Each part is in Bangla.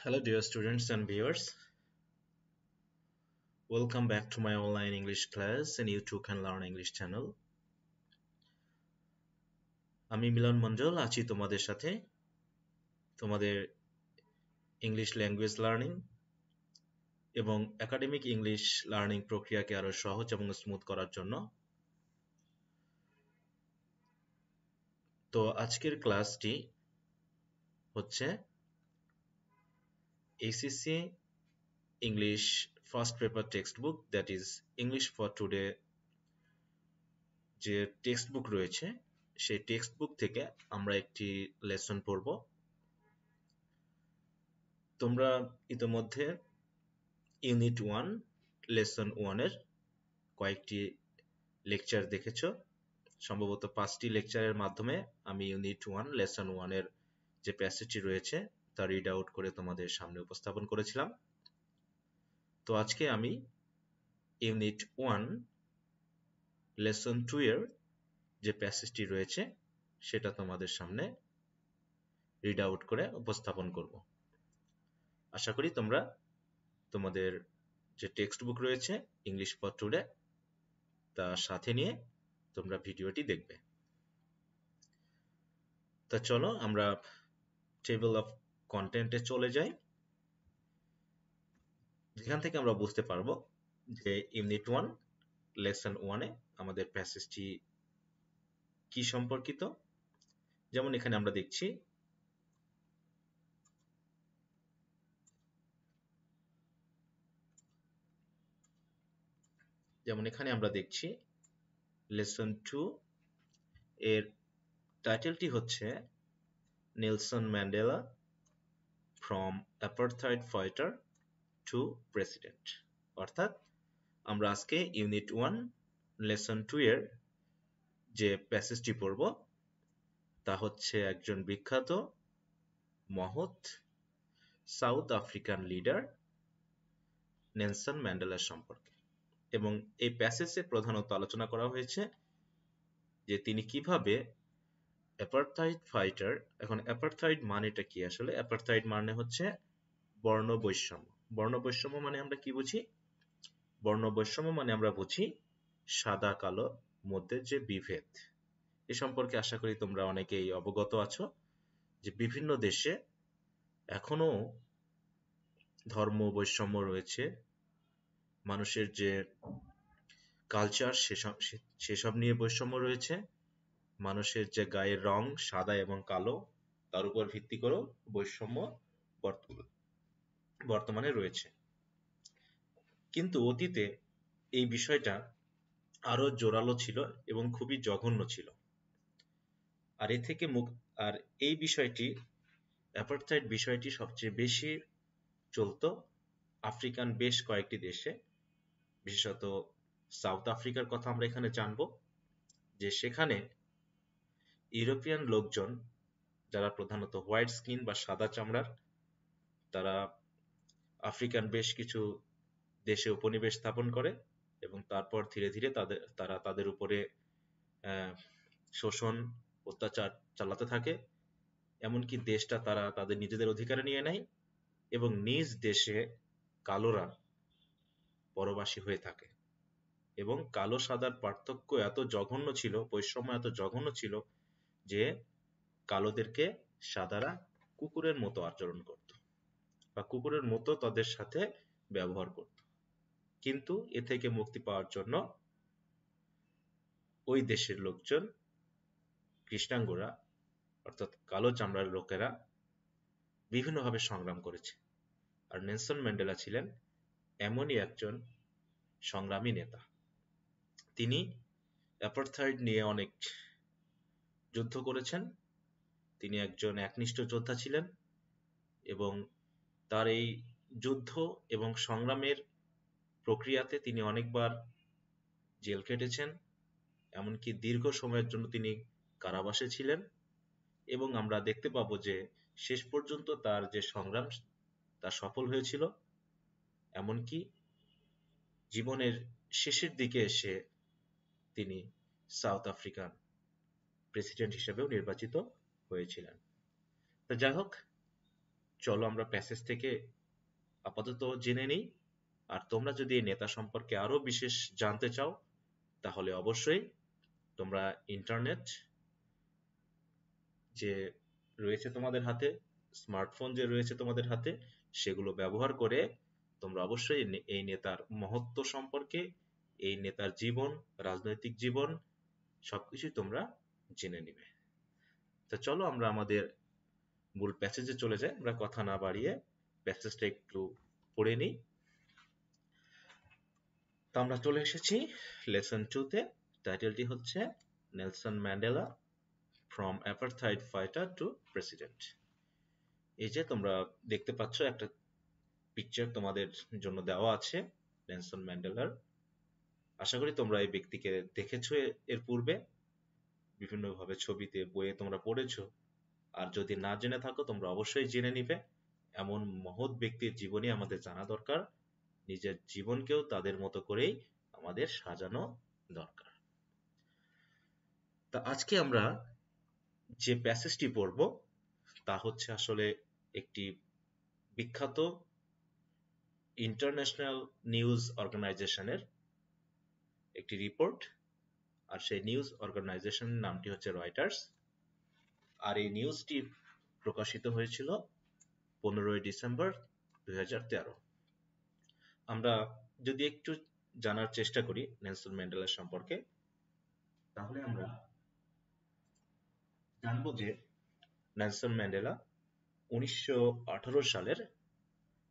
Hello, dear students and viewers. Welcome back to my online English class and You Too Can Learn English channel. আমি মিলন মণ্ডল আছি তোমাদের সাথে তোমাদের ইংলিশ ল্যাঙ্গুয়েজ লার্নিং এবং একাডেমিক ইংলিশ লার্নিং প্রক্রিয়াকে আরো সহজ এবং স্মুথ করার জন্য। তো আজকের ক্লাসটি হচ্ছে ACC English First Paper Textbook, that is English for Today যে টেক্সট বুক রয়েছে সেই টেক্সট বুক থেকে আমরা একটি লেসন পড়ব। তোমরা ইতিমধ্যে ইউনিট 1 লেসন 1 এর কয়েকটি লেকচার দেখেছো। সম্ভবত 5টি লেকচারের মাধ্যমে আমি ইউনিট 1 লেসন 1 এর যে প্যাসেজটি রয়েছে তা রিড আউট করে তোমাদের সামনে উপস্থাপন করেছিলাম। তো আজকে আমি ইউনিট 1 লেসন 2 এর যে প্যাসেজটি রয়েছে সেটা তোমাদের সামনে রিড আউট করে উপস্থাপন করব। আশা করি তোমরা তোমাদের যে টেক্সট বুক রয়েছে ইংলিশ ফর টুডে তা সাথে নিয়ে তোমরা ভিডিওটি দেখবে। তা চলো আমরা টেবিল অফ কন্টেন্টে চলে যাই, যেখান থেকে আমরা বুঝতে পারবো যে ইউনিট 1 লেসন 1 এ আমাদের প্যাসেজটি কি সম্পর্কিত। যেমন এখানে আমরা দেখছি লেসন 2 এর টাইটেলটি হচ্ছে Nelson Mandela from apartheid fighter to president. অর্থাৎ আমরা আজকে ইউনিট 1 লেসন 2 এর যে প্যাসেজটি পড়ব তা হচ্ছে একজন বিখ্যাত মহৎ সাউথ আফ্রিকান লিডার নেলসন ম্যান্ডেলার সম্পর্কে। এবং এই প্যাসেজে প্রধানত আলোচনা করা হয়েছে যে তিনি কিভাবে অ্যাপারথাইড ফাইটার। এখন অ্যাপারথাইড মানেটা কি? আসলে অ্যাপারথাইড মানে হচ্ছে বর্ণ বৈষম্য। বর্ণ বৈষম্য মানে আমরা কি বুঝি? বর্ণ বৈষম্য মানে আমরা বুঝি সাদা কালো মধ্যে যে বিভেদ। এ সম্পর্কে আশা করি তোমরা অনেকেই অবগত আছো যে বিভিন্ন দেশে এখনো ধর্ম বৈষম্য রয়েছে, মানুষের যে কালচার সেসব নিয়ে বৈষম্য রয়েছে, মানুষের যে গায়ের রং সাদা এবং কালো তার উপর ভিত্তি করেও বৈষম্য বর্তমানে রয়েছে। কিন্তু অতীতে এই বিষয়টা আরো জোরালো ছিল এবং খুবই জঘন্য ছিল। আর এই বিষয়টি অ্যাপারথাইড বিষয়টি সবচেয়ে বেশি চলতো আফ্রিকান বেশ কয়েকটি দেশে, বিশেষত সাউথ আফ্রিকার কথা আমরা এখানে জানব, যে সেখানে ইউরোপিয়ান লোকজন যারা প্রধানত হোয়াইট স্কিন বা সাদা চামড়ার, তারা আফ্রিকান বেশ কিছু দেশে উপনিবেশ স্থাপন করে এবং তারপর ধীরে ধীরে তারা তাদের উপরে শোষণ অত্যাচার চালাতে থাকে। এমনকি দেশটা তারা তাদের নিজেদের অধিকারে নিয়ে নেয় এবং নিজ দেশে কালোরা পরবাসী হয়ে থাকে। এবং কালো সাদার পার্থক্য এত জঘন্য ছিল, বৈষম্য এত জঘন্য ছিল যে কালোদেরকে সাদারা কুকুরের মতো আচরণ করত বা কুকুরের মতো তাদের সাথে ব্যবহার করত। কিন্তু এ থেকে মুক্তি পাওয়ার জন্য ওই দেশের লোকজন, কৃষ্ণাঙ্গরা অর্থাৎ কালো চামড়ার লোকেরা বিভিন্নভাবে সংগ্রাম করেছে। আর নেলসন ম্যান্ডেলা ছিলেন এমনই একজন সংগ্রামী নেতা। তিনি অ্যাপারথাইড নিয়ে অনেক যুদ্ধ করেছেন। তিনি একজন একনিষ্ঠ যোদ্ধা ছিলেন এবং তার এই যুদ্ধ এবং সংগ্রামের প্রক্রিয়াতে তিনি অনেকবার জেল কেটেছেন, এমনকি দীর্ঘ সময়ের জন্য তিনি কারাবাসে ছিলেন। এবং আমরা দেখতে পাবো যে শেষ পর্যন্ত তার যে সংগ্রাম তা সফল হয়েছিল। এমনকি জীবনের শেষের দিকে এসে তিনি সাউথ আফ্রিকান প্রেসিডেন্ট হিসেবেও নির্বাচিত হয়েছিলেন। তো যাই হোক, চলো আমরা প্যাসেজ থেকে আপাতত জেনে নিই। আর তোমরা যদি এই নেতা সম্পর্কে আরো বিশেষ জানতে চাও, তাহলে অবশ্যই তোমরা ইন্টারনেট যে রয়েছে তোমাদের হাতে, স্মার্টফোন যে রয়েছে তোমাদের হাতে, সেগুলো ব্যবহার করে তোমরা অবশ্যই এই নেতার মহত্ব সম্পর্কে, এই নেতার জীবন, রাজনৈতিক জীবন সবকিছুই তোমরা জেনে নিবে। তো চলো আমরা আমাদের মূল প্যাসেজে চলে যাই। আমরা কথা না বাড়িয়ে প্যাসেজটা একটু পড়ে নিই। তো আমরা চলে এসেছি লেসন 2 তে। টাইটেলটি হচ্ছে Nelson Mandela from apartheid fighter to president. এই যে তোমরা দেখতে পাচ্ছ একটা পিকচার তোমাদের জন্য দেওয়া আছে নেলসন ম্যান্ডেলার। আশা করি তোমরা এই ব্যক্তিকে দেখেছো এর পূর্বে, বিভিন্নভাবে ছবিতে, বইয়ে তোমরা পড়েছো। আর যদি না জেনে থাকো তোমরা অবশ্যই জেনে নিবে। এমন মহৎ ব্যক্তির জীবনী আমাদের জানা দরকার। নিজের জীবনকেও তাদের মতো করেই আমাদের সাজানো দরকার। তা আজকে আমরা যে প্যাসেজটি পড়ব তা হচ্ছে আসলে একটি বিখ্যাত ইন্টারন্যাশনাল নিউজ অর্গানাইজেশনের একটি রিপোর্ট। আর সেই নিউজ অর্গানাইজেশনের নামটি হচ্ছে রয়টার্স। আর এই নিউজটি প্রকাশিত হয়েছিল 15ই ডিসেম্বর 2013। আমরা যদি একটু জানার চেষ্টা করি নেলসন ম্যান্ডেলা সম্পর্কে, তাহলে আমরা জানবো যে নেলসন ম্যান্ডেলা 1918 সালের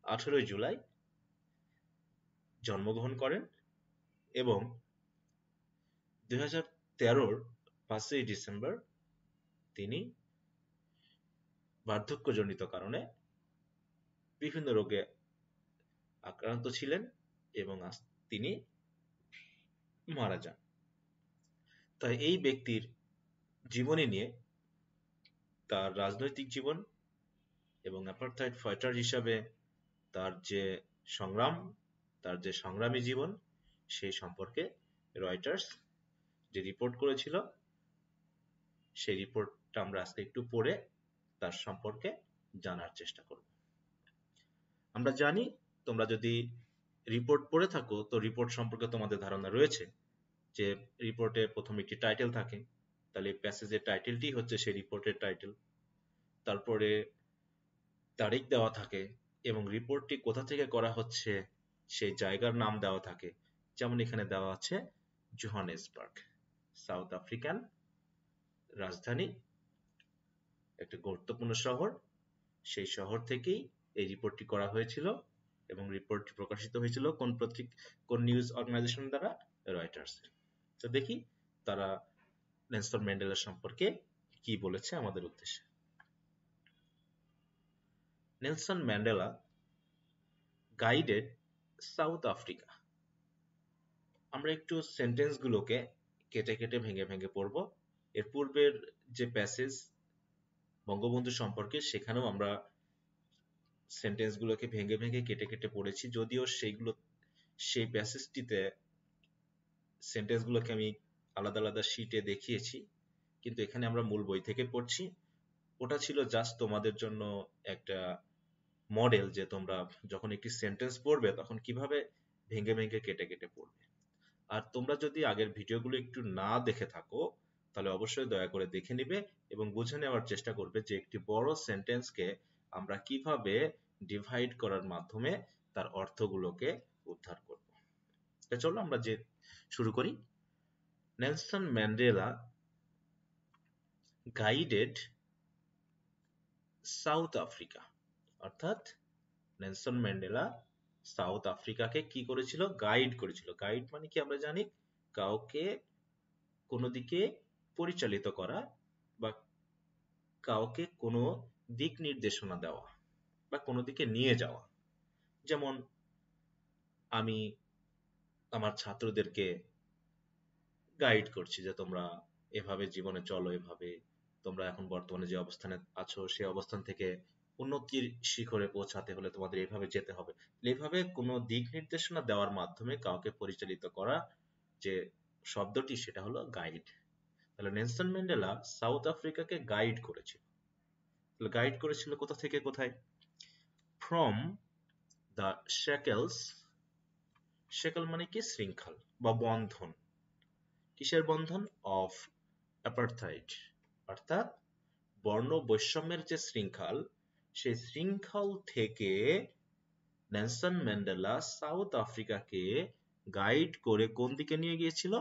18 জুলাই জন্মগ্রহণ করেন এবং 2013-র 5ই ডিসেম্বর তিনি বার্ধক্যজনিত কারণে বিভিন্ন রোগে আক্রান্ত ছিলেন এবং তিনি মারা যান। তাই এই ব্যক্তির জীবনী নিয়ে, তার রাজনৈতিক জীবন এবং অ্যাপারথাইড ফাইটার হিসাবে তার যে সংগ্রাম, তার যে সংগ্রামী জীবন, সেই সম্পর্কে রয়টার্স যে রিপোর্ট করেছিল, সেই রিপোর্টটা আমরা আজকে একটু পড়ে তার সম্পর্কে জানার চেষ্টা করব। আমরা জানি তোমরা যদি রিপোর্ট পড়ে থাকো তো রিপোর্ট সম্পর্কে তোমাদের ধারণা রয়েছে যে রিপোর্টে প্রথমে একটি টাইটেল থাকে, তাহলে প্যাসেজের টাইটেলটি হচ্ছে সেই রিপোর্টের টাইটেল। তারপরে তারিখ দেওয়া থাকে এবং রিপোর্টটি কোথা থেকে করা হচ্ছে সেই জায়গার নাম দেওয়া থাকে। যেমন এখানে দেওয়া আছে জোহানেসবার্গ, সাউথ আফ্রিকান রাজধানী, একটা গুরুত্বপূর্ণ শহর। সেই শহর থেকেই এই রিপোর্টটি করা হয়েছিল এবং রিপোর্টটি প্রকাশিত হয়েছিল কোন নিউজ অর্গানাইজেশন দ্বারা? রয়টার্স। তো দেখি তারা নেলসন ম্যান্ডেলা সম্পর্কে কি বলেছে আমাদের উদ্দেশ্যে। Nelson Mandela guided south Africa. আমরা একটু সেন্টেন্সগুলোকে কেটে কেটে ভেঙে ভেঙে পড়ব। এর পূর্বের যে প্যাসেজ বঙ্গবন্ধু সম্পর্কে, সেখানেও আমরা সেন্টেন্সগুলোকে ভেঙে ভেঙে কেটে কেটে পড়েছি, যদিও সেই প্যাসেজটিতে সেন্টেন্সগুলোকে আমি আলাদা আলাদা শিটে দেখিয়েছি, কিন্তু এখানে আমরা মূল বই থেকে পড়ছি। ওটা ছিল জাস্ট তোমাদের জন্য একটা মডেল, যে তোমরা যখন একটি সেন্টেন্স পড়বে তখন কিভাবে ভেঙে ভেঙে কেটে কেটে পড়বে। আর তোমরা যদি আগের ভিডিওগুলো একটু না দেখে থাকো তাহলে অবশ্যই দয়া করে দেখে নিবে এবং বুঝে নেওয়ার চেষ্টা করবে যে একটি বড় সেন্টেন্সকে আমরা কিভাবে ডিভাইড করার মাধ্যমে তার অর্থগুলোকে উদ্ধার করব। চলো আমরা শুরু করি। Nelson Mandela guided south Africa, অর্থাৎ নেলসন ম্যান্ডেলা সাউথ আফ্রিকাকে কি করেছিল? গাইড করেছিল। গাইড মানে কি আমরা জানি, কাউকে কোনো দিকে পরিচালিত করা বা কাউকে কোনো দিক নির্দেশনা দেওয়া বা কোনো দিকে নিয়ে যাওয়া। যেমন আমি আমার ছাত্রদেরকে গাইড করছি যে তোমরা এভাবে জীবনে চলো, এভাবে তোমরা এখন বর্তমানে যে অবস্থানে আছো সেই অবস্থান থেকে উন্নতির শিখরে পৌঁছাতে হলে তোমাদের এইভাবে যেতে হবে। এইভাবে কোনো দিক নির্দেশনা দেওয়ার মাধ্যমে কাউকে পরিচালিত করা যে শব্দটি, সেটা হলো গাইড। তাহলে নেলসন ম্যান্ডেলা সাউথ আফ্রিকাকে গাইড করেছিল। গাইড করেছিল কোথা থেকে কোথায়? from the shackles, shackle মানে কি শৃঙ্খল বা বন্ধন, কিসের বন্ধন? of apartheid, অর্থাৎ বর্ণ বৈষম্যের যে শৃঙ্খল, সেই শৃঙ্খল থেকে নেলসন ম্যান্ডেলা সাউথ আফ্রিকাকে গাইড করে কোন দিকে নিয়ে গিয়েছিল?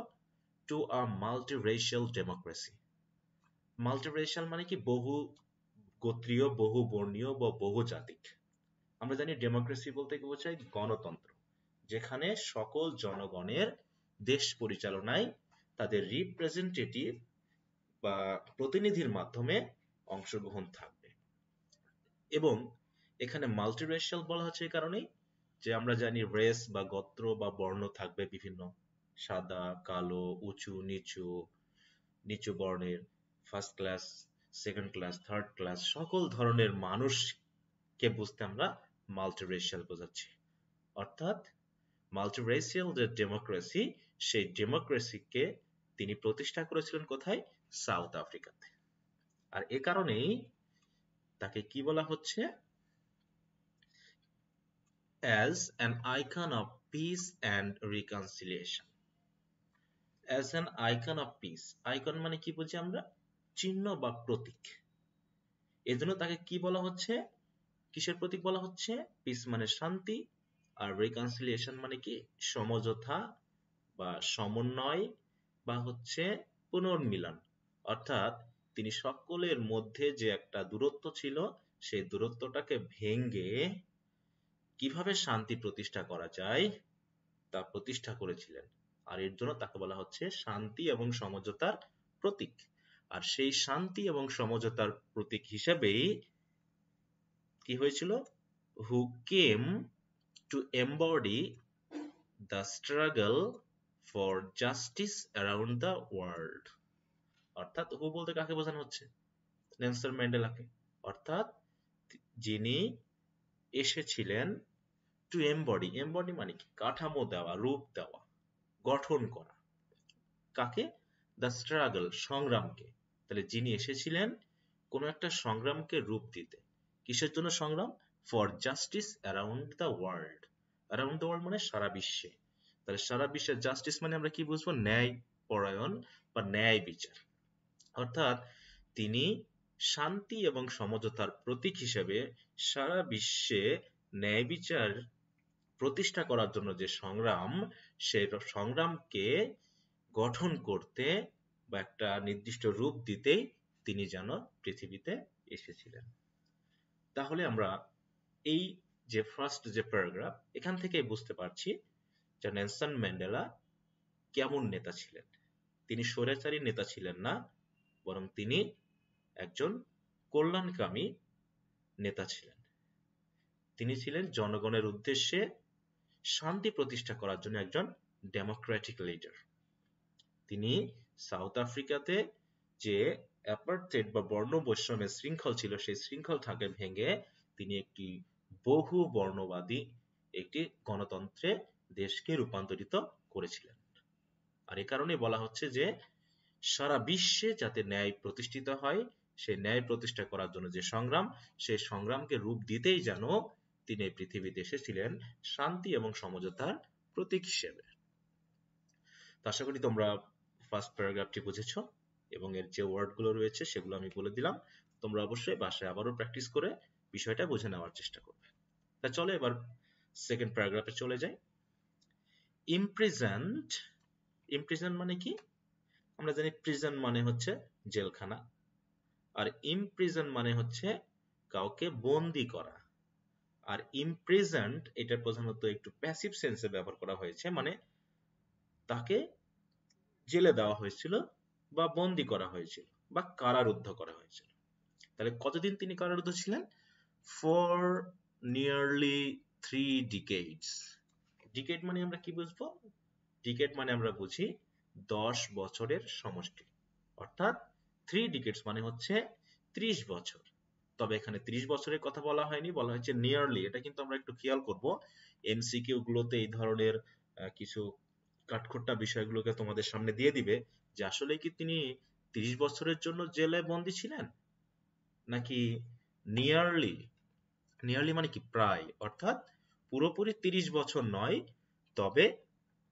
To a মাল্টিরেশিয়াল democracy. মাল্টিরেশিয়াল মানে কি বহু গোত্রীয়, বহু বর্ণীয় বা বহু জাতিক। আমরা জানি ডেমোক্রেসি বলতে কি বোঝায়? গণতন্ত্র, যেখানে সকল জনগণের দেশ পরিচালনায় তাদের রিপ্রেজেন্টেটিভ বা প্রতিনিধির মাধ্যমে অংশগ্রহণ থাকবে। এবং এখানে মাল্টিরেশিয়াল বলা হচ্ছে এই কারণেই যে আমরা জানি রেস বা গোত্র বা বর্ণ থাকবে বিভিন্ন, সাদা, কালো, উঁচু, নিচু, নিচু বর্ণের, first class, second class, third class, সকল ধরনের মানুষকে বুঝতে আমরা মাল্টিরেশিয়াল বোঝাচ্ছি। অর্থাৎ মাল্টিরেশিয়াল যে ডেমোক্রেসি, সেই ডেমোক্রেসিকে তিনি প্রতিষ্ঠা করেছিলেন কোথায়? সাউথ আফ্রিকাতে। আর এ কারণেই তাকে কি বলা হচ্ছে? as an icon of peace and reconciliation. as an icon of peace, icon মানে কি বুঝি আমরা? চিহ্ন বা প্রতীক। এজন্য তাকে কি বলা হচ্ছে? কিসের প্রতীক বলা হচ্ছে? পিস মানে শান্তি, আর রিকনসিলিয়েশন মানে কি? সমঝোতা বা সমন্বয় বা হচ্ছে পুনর্মিলন। অর্থাৎ তিনি সকলের মধ্যে যে একটা দূরত্ব ছিল, সেই দূরত্বটাকে ভেঙে কিভাবে শান্তি প্রতিষ্ঠা করা যায় তা প্রতিষ্ঠা করেছিলেন। আর এর জন্য তাকে বলা হচ্ছে শান্তি এবং সমঝোতার প্রতীক। আর সেই শান্তি এবং সমঝোতার প্রতীক হিসেবেই কি হয়েছিল? who came to embody the struggle for justice around the world. অর্থাৎ হু বলতে কাকে বোঝানো হচ্ছে? নেলসন ম্যান্ডেলাকে। অর্থাৎ যিনি এসেছিলেন টু এমবডি, এমবডি মানে কি? কাঠামো দেওয়া, রূপ দেওয়া, গঠন করা। কাকে? দ্য স্ট্রাগল, সংগ্রামকে। তাহলে যিনি এসেছিলেন কোন একটা সংগ্রামকে রূপ দিতে। কিসের জন্য সংগ্রাম? For justice around the world. Around the world মানে সারা বিশ্বে। তাহলে সারা বিশ্বের জাস্টিস মানে আমরা কি বুঝবো? ন্যায় পরায়ণ বা ন্যায় বিচার। অর্থাৎ তিনি শান্তি এবং সমঝোতার প্রতীক হিসেবে সারা বিশ্বে ন্যায় বিচার প্রতিষ্ঠা করার জন্য যে সংগ্রাম, সেই সংগ্রামকে গঠন করতে বা একটা নির্দিষ্ট রূপ দিতেই তিনি যেন পৃথিবীতে এসেছিলেন। তাহলে আমরা এই যে ফার্স্ট যে প্যারাগ্রাফ, এখান থেকে বুঝতে পারছি যে নেলসন ম্যান্ডেলা কেমন নেতা ছিলেন। তিনি স্বৈরাচারী নেতা ছিলেন না, বরং তিনি একজন কল্যাণকামী নেতা ছিলেন। তিনি ছিলেন জনগণের উদ্দেশ্যে শান্তি প্রতিষ্ঠা করার জন্য একজন ডেমোক্রেটিক লিডার। তিনি সাউথ আফ্রিকাতে যে অ্যাপার্থেড বা বর্ণ বৈষম্যের শৃঙ্খল ছিল, সেই শৃঙ্খলটাকে ভেঙে তিনি একটি বহু বর্ণবাদী একটি গণতন্ত্রে দেশকে রূপান্তরিত করেছিলেন। আর এ কারণে বলা হচ্ছে যে সারা বিশ্বে যাতে ন্যায় প্রতিষ্ঠিত হয়, সেই ন্যায় প্রতিষ্ঠা করার জন্য যে সংগ্রাম, সেই সংগ্রামকে রূপ দিতেই যেন তিনি এই পৃথিবীতে এসেছিলেন শান্তি এবং সমঝোতার প্রতীক হিসেবে। তো আশা করি তোমরা ফার্স্ট প্যারাগ্রাফটি বুঝেছো এবং এর যে ওয়ার্ডগুলো রয়েছে সেগুলো আমি বলে দিলাম। তোমরা অবশ্যই বাসায় আবারও প্র্যাকটিস করে বিষয়টা বুঝে নেওয়ার চেষ্টা করবে। তা চলো এবার সেকেন্ড প্যারাগ্রাফে চলে যাই। ইমপ্রিজন্ড, ইমপ্রিজন মানে কি? আমরা জানি প্রিজন মানে হচ্ছে জেলখানা, আর ইমপ্রিজন মানে হচ্ছে কাউকে বন্দি করা। আর ইমপ্রিজন্ড এটা প্রধানত একটু প্যাসিভ সেন্সে ব্যবহার করা হয়েছে, মানে তাকে জেলে দেওয়া হয়েছিল বা বন্দি করা হয়েছিল বা কারারুদ্ধ করা হয়েছিল। তাহলে কতদিন তিনি কারারুদ্ধ ছিলেন? For nearly 3 decades। ডিকেড মানে আমরা কি বুঝবো? ডিকেড মানে আমরা বুঝি 10 বছরের সমষ্টি। অর্থাৎ 3 decades মানে হচ্ছে 30 বছর। তবে এখানে 30 বছরের কথা বলা হয়নি, বলা হয়েছে নিয়ারলি। এটা কিন্তু আমরা একটু খেয়াল করব, এমসিকিউ গুলোতে এই ধরনের কিছু কাঠখোট্টা বিষয়গুলোকে তোমাদের সামনে দিয়ে দিবে যে আসলে কি তিনি 30 বছরের জন্য জেলে বন্দী ছিলেন, নাকি নিয়ারলি নিয়ারলি মানে কি প্রায়, অর্থাৎ পুরোপুরি 30 বছর নয়, তবে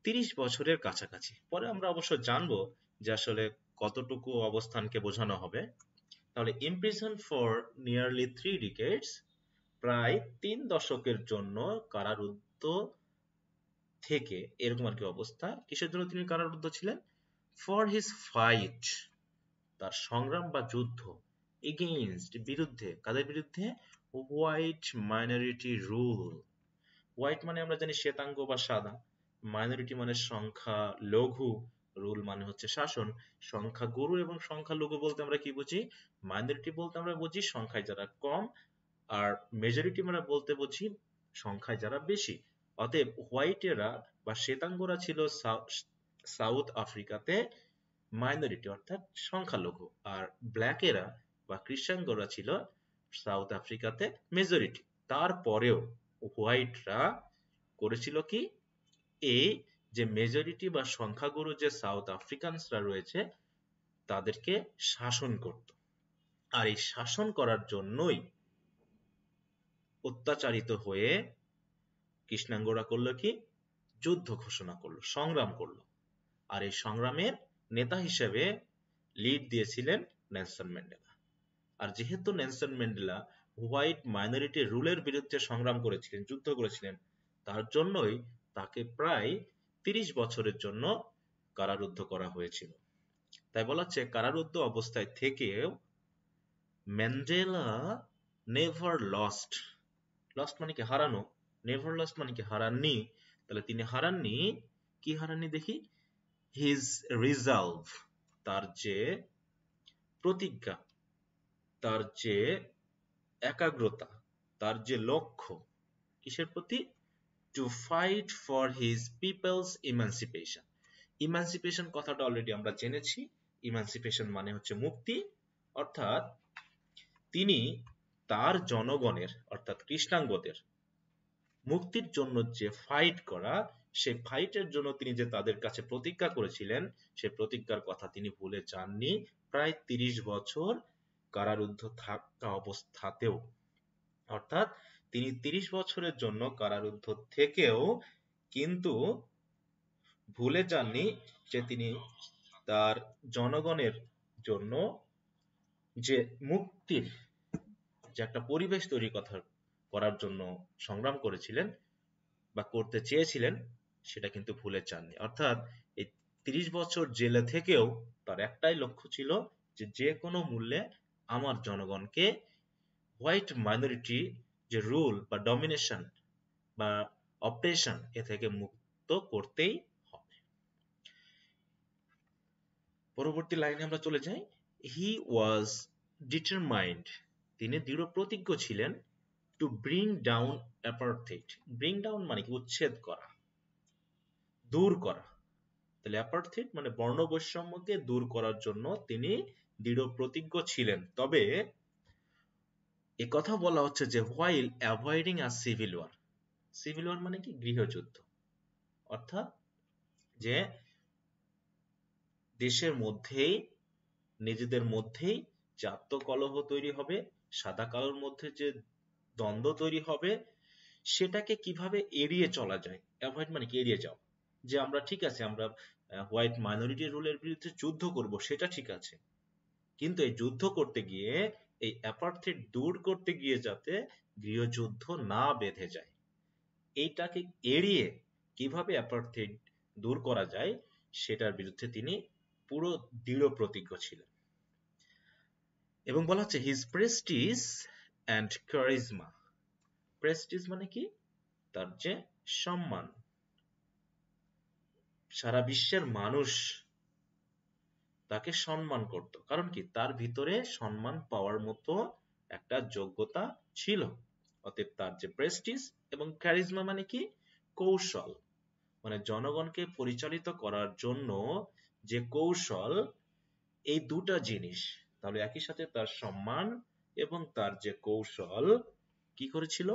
30 বছরের কাছাকাছি। পরে আমরা অবশ্য জানবো যে আসলে কতটুকু অবস্থানকে বোঝানো হবে। তাহলে imprisoned for nearly 3 decades, প্রায় 3 দশকের জন্য কারারুদ্ধ থেকে, এরকম আর কি অবস্থা। কিসের জন্য তিনি কারারুদ্ধ ছিলেন? ফর হিজ ফাইট, তার সংগ্রাম বা যুদ্ধ, এগেইনস্ট বিরুদ্ধে, কাদের বিরুদ্ধে? White minority rule. হোয়াইট মানে আমরা জানি শ্বেতাঙ্গ বা সাদা, মাইনরিটি মানে সংখ্যা লঘু, রুল মানে হচ্ছে শাসন। সংখ্যা গুরু এবং সংখ্যা লঘু বলতে আমরা কি বুঝি? মাইনরিটি বলতে আমরা বুঝি সংখ্যায় যারা কম, আর মেজরিটি মানে বলতে বুঝি সংখ্যায় যারা বেশি। অতএব হোয়াইটেরা বা শ্বেতাঙ্গরা ছিল সাউথ আফ্রিকাতে মাইনরিটি অর্থাৎ সংখ্যালঘু, আর ব্ল্যাকেরা বা কৃষ্ণাঙ্গরা ছিল সাউথ আফ্রিকাতে মেজরিটি। তারপরেও হোয়াইটরা করেছিল কি, এই যে মেজরিটি বা সংখ্যাগুরু যে সাউথ আফ্রিকানসরা রয়েছে তাদেরকে শাসন করত। আর এই শাসন করার জন্যই অত্যাচারিত হয়ে কৃষ্ণাঙ্গরা করলো কি, যুদ্ধ ঘোষণা করলো, সংগ্রাম করলো। আর এই সংগ্রামের নেতা হিসেবে লিড দিয়েছিলেন নেলসন ম্যান্ডেলা। আর যেহেতু নেলসন ম্যান্ডেলা হোয়াইট মাইনরিটি রুলের বিরুদ্ধে সংগ্রাম করেছিলেন, যুদ্ধ করেছিলেন, তার জন্যই তাকে প্রায় 30 বছরের জন্য কারারুদ্ধ করা হয়েছিল। তাই বলা হচ্ছে কারারুদ্ধ অবস্থায় থেকেও ম্যান্ডেলা নেভার লস্ট, লস্ট মানে কি হারানো, নেভার লস্ট মানে কি হারাননি। তাহলে তিনি হারাননি, কি হারাননি দেখি, হিজ রিজলভ, তার যে প্রতিজ্ঞা, তার যে একাগ্রতা, তার যে লক্ষ্য, কিসের প্রতি? To fight for his people's emancipation. Emancipation কথাটা অলরেডি আমরা জেনেছি। ইমানসিপেশন মানে হচ্ছে মুক্তি, অর্থাৎ তিনি তার জনগণের অর্থাৎ কৃষ্ণাঙ্গদের মুক্তির জন্য যে ফাইট করা, সেই ফাইটের জন্য তিনি যে তাদের কাছে প্রতিজ্ঞা করেছিলেন, সেই প্রতিজ্ঞার কথা তিনি ভুলে যাননি প্রায় 30 বছর কারারুদ্ধ থাকা অবস্থাতেও। অর্থাৎ তিনি 30 বছরের জন্য কারারুদ্ধ থেকেও কিন্তু ভুলে যাননি যে তিনি তার জনগণের জন্য যে মুক্তির যে একটা পরিবেশ তৈরি করার জন্য সংগ্রাম করেছিলেন বা করতে চেয়েছিলেন, সেটা কিন্তু ভুলে যাননি। অর্থাৎ এই 30 বছর জেলে থেকেও তার একটাই লক্ষ্য ছিল যে যে কোনো মূল্যে আমার জনগণকে হোয়াইট মাইনরিটি যে রুল বা ডমিনেশন বা অপারেশন এ থেকে মুক্ত করতেই হবে। পরবর্তী লাইনে আমরা চলে যাই। হি ওয়াজ ডিটারমাইন্ড, তিনি দৃঢ় প্রতিজ্ঞ ছিলেন, to bring down apartheid. Bring down মানে কি উচ্ছেদ করা, দূর করা। তাহলে অ্যাপার্থেইড মানে বর্ণ বৈষম্যকে দূর করার জন্য তিনি দৃঢ় প্রতিজ্ঞ ছিলেন। তবে একথা বলা হচ্ছে যে হোয়াইল অ্যাভয়েডিং আ সিভিল ওয়ার। সিভিল ওয়ার মানে কি? গৃহযুদ্ধ। অর্থাৎ যে দেশের মধ্যেই নিজেদের মধ্যেই যে আত্মকলহ তৈরি হবে, সাদা কালোর মধ্যে যে দ্বন্দ্ব তৈরি হবে, সেটাকে কিভাবে এড়িয়ে চলা যায়। অ্যাভয়েড মানে কি? এড়িয়ে যাও। যে আমরা ঠিক আছে, আমরা হোয়াইট মাইনরিটি রুলের বিরুদ্ধে যুদ্ধ করব, সেটা ঠিক আছে, কিন্তু এই যুদ্ধ করতে গিয়ে এই অ্যাপার্থেইড দূর করতে গিয়ে যাতে গৃহযুদ্ধ না বেঁধে যায়, এইটাকে এড়িয়ে কিভাবে অ্যাপার্থেইড দূর করা যায় সেটার বিরুদ্ধে তিনি পুরো দৃঢ় প্রতিজ্ঞ ছিলেন। এবং বলা হচ্ছে his Prestige and charisma. Prestige মানে কি? তার যে সম্মান, সারা বিশ্বের মানুষ তাকে সম্মান করত। কারণ কি? তার ভিতরে সম্মান পাওয়ার মতো একটা যোগ্যতা ছিল। অতএব তার যে প্রেস্টিজ এবং ক্যারিজমা মানে কি? কৌশল, মানে জনগণকে পরিচালিত করার জন্য যে কৌশল, এই দুটা জিনিস। তাহলে একই সাথে তার সম্মান এবং তার যে কৌশল কি করেছিল?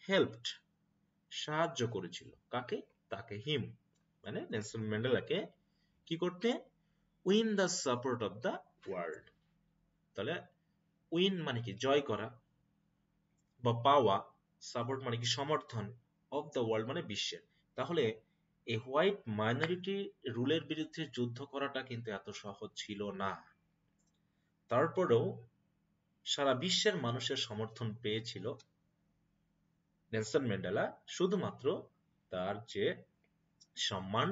হেল্পড, সাহায্য করেছিল। কাকে? তাকে, হিম মানে নেলসন ম্যান্ডেলাকে কি করতে? Win the support of the world. তাহলে উইন মানে কি? জয় করা বা পাওয়া, সাপোর্ট মানে কি সমর্থন, অফ দ্য ওয়ার্ল্ড মানে বিশ্বের। তাহলে এই হোয়াইট মাইনরিটি রুলের বিরুদ্ধে যুদ্ধ করাটা কিন্তু এত সহজ ছিল না। তারপরেও সারা বিশ্বের মানুষের সমর্থন পেয়েছিল নেলসন ম্যান্ডেলা, শুধুমাত্র তার যে সম্মান,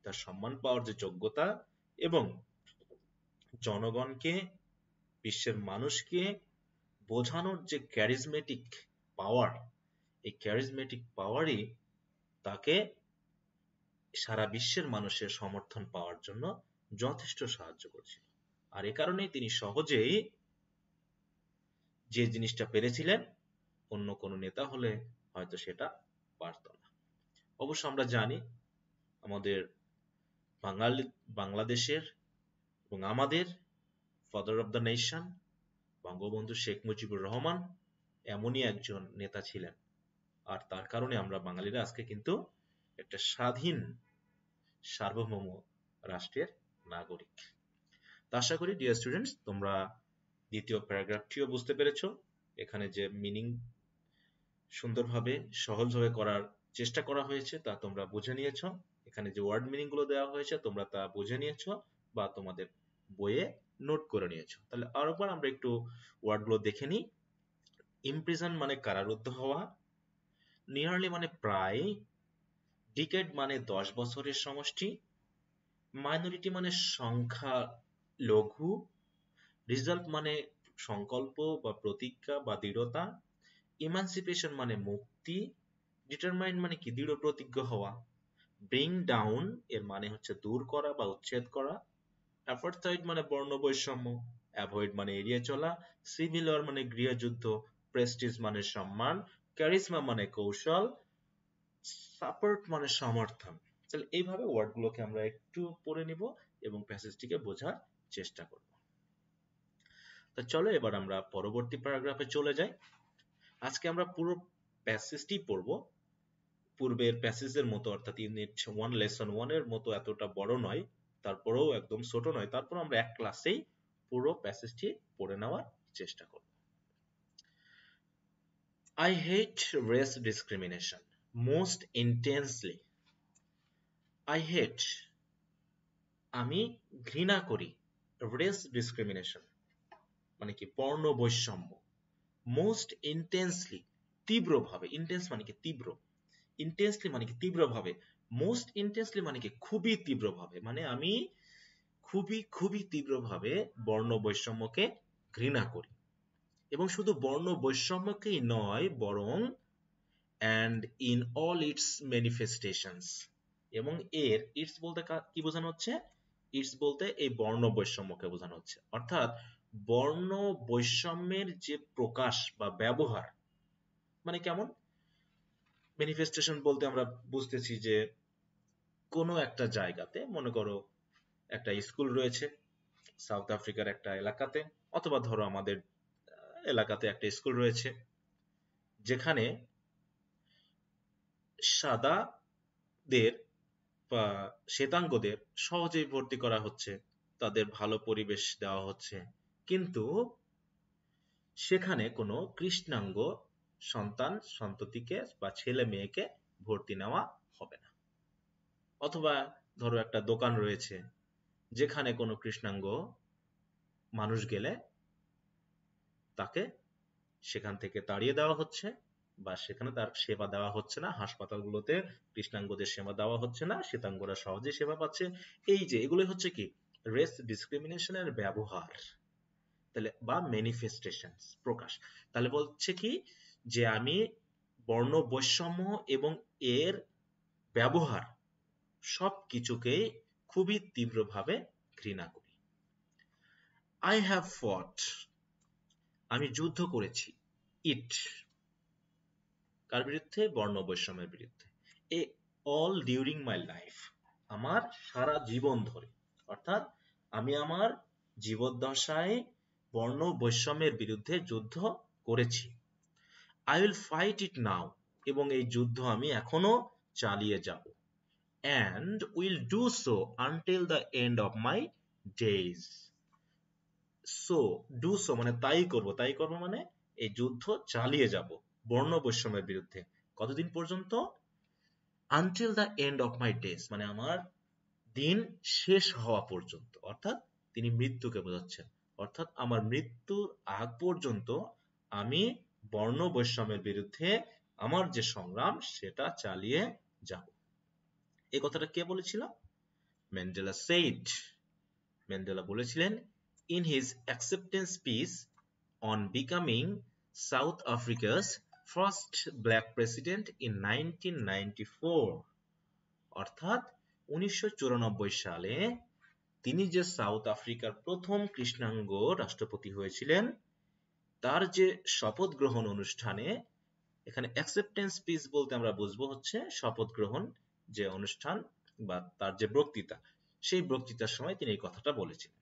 তার সম্মান পাওয়ার যে যোগ্যতা, এবং জনগণকে, বিশ্বের মানুষকে বোঝানোর যে ক্যারিজমেটিক পাওয়ার, এই ক্যারিজমেটিক পাওয়ারই তাকে সারা বিশ্বের মানুষের সমর্থন পাওয়ার জন্য যথেষ্ট সাহায্য করেছিল। আর এ কারণেই তিনি সহজেই যে জিনিসটা পেরেছিলেন, অন্য কোনো নেতা হলে হয়তো সেটা পারত না। অবশ্য আমরা জানি আমাদের বাংলাদেশের এবং আমাদের father of the nation Bangabandhu Sheikh Mujibur Rahman এমনই একজন নেতা ছিলেন। আর তার কারণে আমরা বাঙালিরা আজকে কিন্তু একটা স্বাধীন সার্বভৌম রাষ্ট্রের নাগরিক। তা আশা করি ডিয়ার স্টুডেন্টস, তোমরা দ্বিতীয় প্যারাগ্রাফটিও বুঝতে পেরেছো। এখানে যে মিনিং সুন্দরভাবে সহজভাবে করার চেষ্টা করা হয়েছে তা তোমরা বুঝে নিয়েছো। এখানে যে ওয়ার্ড মিনিং গুলো দেওয়া হয়েছে তোমরা তা বুঝে নিয়েছো বা তোমাদের বইয়ে নোট করে নিয়েছো। তাহলে আরেকবার আমরা একটু ওয়ার্ডগুলো দেখে নিই। ইমপ্রিজন মানে কারারুদ্ধ হওয়া, নিয়ারলি মানে প্রায়, ডিকেড মানে 10 বছরের সমষ্টি, মাইনরিটি মানে সংখ্যা লঘু, রিজাল্ট মানে সংকল্প বা প্রতিজ্ঞা বা দৃঢ়তা, ইমানসিপেশন মানে মুক্তি, ডিটারমাইন মানে কি দৃঢ় প্রতিজ্ঞ হওয়া, ব্রিং ডাউন এর মানে হচ্ছে দূর করা বা উচ্ছেদ করা, অ্যাপারথাইড মানে বর্ণ বৈষম্য, অ্যাভয়েড মানে এড়িয়ে চলা, সিভিল ওয়ার মানে গৃহযুদ্ধ, প্রেস্টিজ মানে সম্মান, ক্যারিসমা মানে কৌশল, সাপোর্ট মানে সমর্থন। তাহলে এইভাবে ওয়ার্ডগুলোকে আমরা একটু পড়ে নিব এবং প্যাসেজটিকে বোঝার চেষ্টা করব। তো চলো এবার আমরা পরবর্তী প্যারাগ্রাফে চলে যাই। আজকে আমরা পুরো প্যাসেজটি পড়ব। পূর্বের প্যাসেজের মতো অর্থাৎ ইউনিট 1 লেসন 1 এর মতো এতটা বড় নয়, তারপরেও একদম ছোট নয়, তারপর আমরা এক ক্লাসেই পুরো প্যাসেজটি পড়ে নেওয়ার চেষ্টা করব। I hate race discrimination most intensely. I hate আমি ঘৃণা করি, রেস ডিসক্রিমিনেশন মানে কি বর্ণ বৈষম্য, মোস্ট ইন্টেন্সলি তীব্রভাবে, ইন্টেন্স মানে কি তীব্র, ইন্টেন্সলি মানে কি তীব্রভাবে, মোস্ট ইন্টেন্সলি মানে কি খুবই তীব্রভাবে, মানে আমি খুবই খুবই তীব্রভাবে বর্ণ বৈষম্যকে ঘৃণা করি। এবং শুধু বর্ণ বৈষম্যকেই নয়, বরং and in all its manifestations, এবং এর ইটস বলতে কি বোঝানো হচ্ছে, ইটস বলতে এই বর্ণ বৈষম্যকে বোঝানো হচ্ছে। অর্থাৎ বর্ণ বৈষম্যের যে প্রকাশ বা ব্যবহার, মানে কেমন ম্যানিফেস্টেশন বলতে আমরা বুঝতেছি যে কোনো একটা জায়গাতে, মনে করো একটা স্কুল রয়েছে সাউথ আফ্রিকার একটা এলাকাতে, অথবা ধরো আমাদের এলাকাতে একটা স্কুল রয়েছে, যেখানে সাদাদের বা শ্বেতাঙ্গদের সহজেই ভর্তি করা হচ্ছে, তাদের ভালো পরিবেশ দেওয়া হচ্ছে, কিন্তু সেখানে কোনো কৃষ্ণাঙ্গ সন্তান সন্ততিকে বা ছেলে মেয়েকে ভর্তি নেওয়া হবে না। অথবা ধরো একটা দোকান রয়েছে যেখানে কোনো কৃষ্ণাঙ্গ মানুষ গেলে তাকে সেখান থেকে তাড়িয়ে দেওয়া হচ্ছে, বা সেখানে তার সেবা দেওয়া হচ্ছে না। হাসপাতালগুলোতে কৃষ্ণাঙ্গদের সেবা দেওয়া হচ্ছে না, শ্বেতাঙ্গরা সহজে সেবা পাচ্ছে। এই যে এগুলো হচ্ছে কি রেস ডিসক্রিমিনেশনের ব্যবহার, তাহলে বা ম্যানিফেস্টেশন প্রকাশ। তাহলে বলছে কি যে আমি বর্ণ বৈষম্য এবং এর ব্যবহার সব কিছুকেই খুবই তীব্রভাবে ঘৃণা করি। আই হ্যাভ ফট আমি যুদ্ধ করেছি, ইট কার বিরুদ্ধে, বর্ণ বৈষম্যের বিরুদ্ধে, এ অল ডিউরিং মাই লাইফ আমার সারা জীবন ধরে, অর্থাৎ আমি আমার জীবদ্দশায় বর্ণ বৈষম্যের বিরুদ্ধে যুদ্ধ করেছি। আই উইল ফাইট ইট নাও এবং এই যুদ্ধ আমি এখনো চালিয়ে যাব। and will do so until the end of my days. so do so মানে তাই করব, তাই করব মানে এই যুদ্ধ চালিয়ে যাব, বর্ণ বৈষম্যের বিরুদ্ধে। কতদিন পর্যন্ত? Until the end of my days, মানে আমার দিন শেষ হওয়া পর্যন্ত, অর্থাৎ তিনি মৃত্যুকে বোঝাচ্ছেন। অর্থাৎ আমার মৃত্যুর আগ পর্যন্ত আমি বর্ণ বৈষম্যের বিরুদ্ধে আমার যে সংগ্রাম সেটা চালিয়ে যাব। এই কথাটা কে বলেছিল? Mandela said. ম্যান্ডেলা বলেছিলেন in his acceptance speech on becoming south আফ্রিকাস first black president in 1994। অর্থাৎ 1994 সালে তিনি যে সাউথ আফ্রিকার প্রথম কৃষ্ণাঙ্গ রাষ্ট্রপতি হয়েছিলেন, তার যে শপথ গ্রহণ অনুষ্ঠানে, এখানে অ্যাকসেপ্টেন্স স্পিচ বলতে আমরা বুঝবো হচ্ছে শপথ গ্রহণ যে অনুষ্ঠান বা তার যে বক্তৃতা, সেই বক্তৃতার সময় তিনি এই কথাটা বলেছিলেন।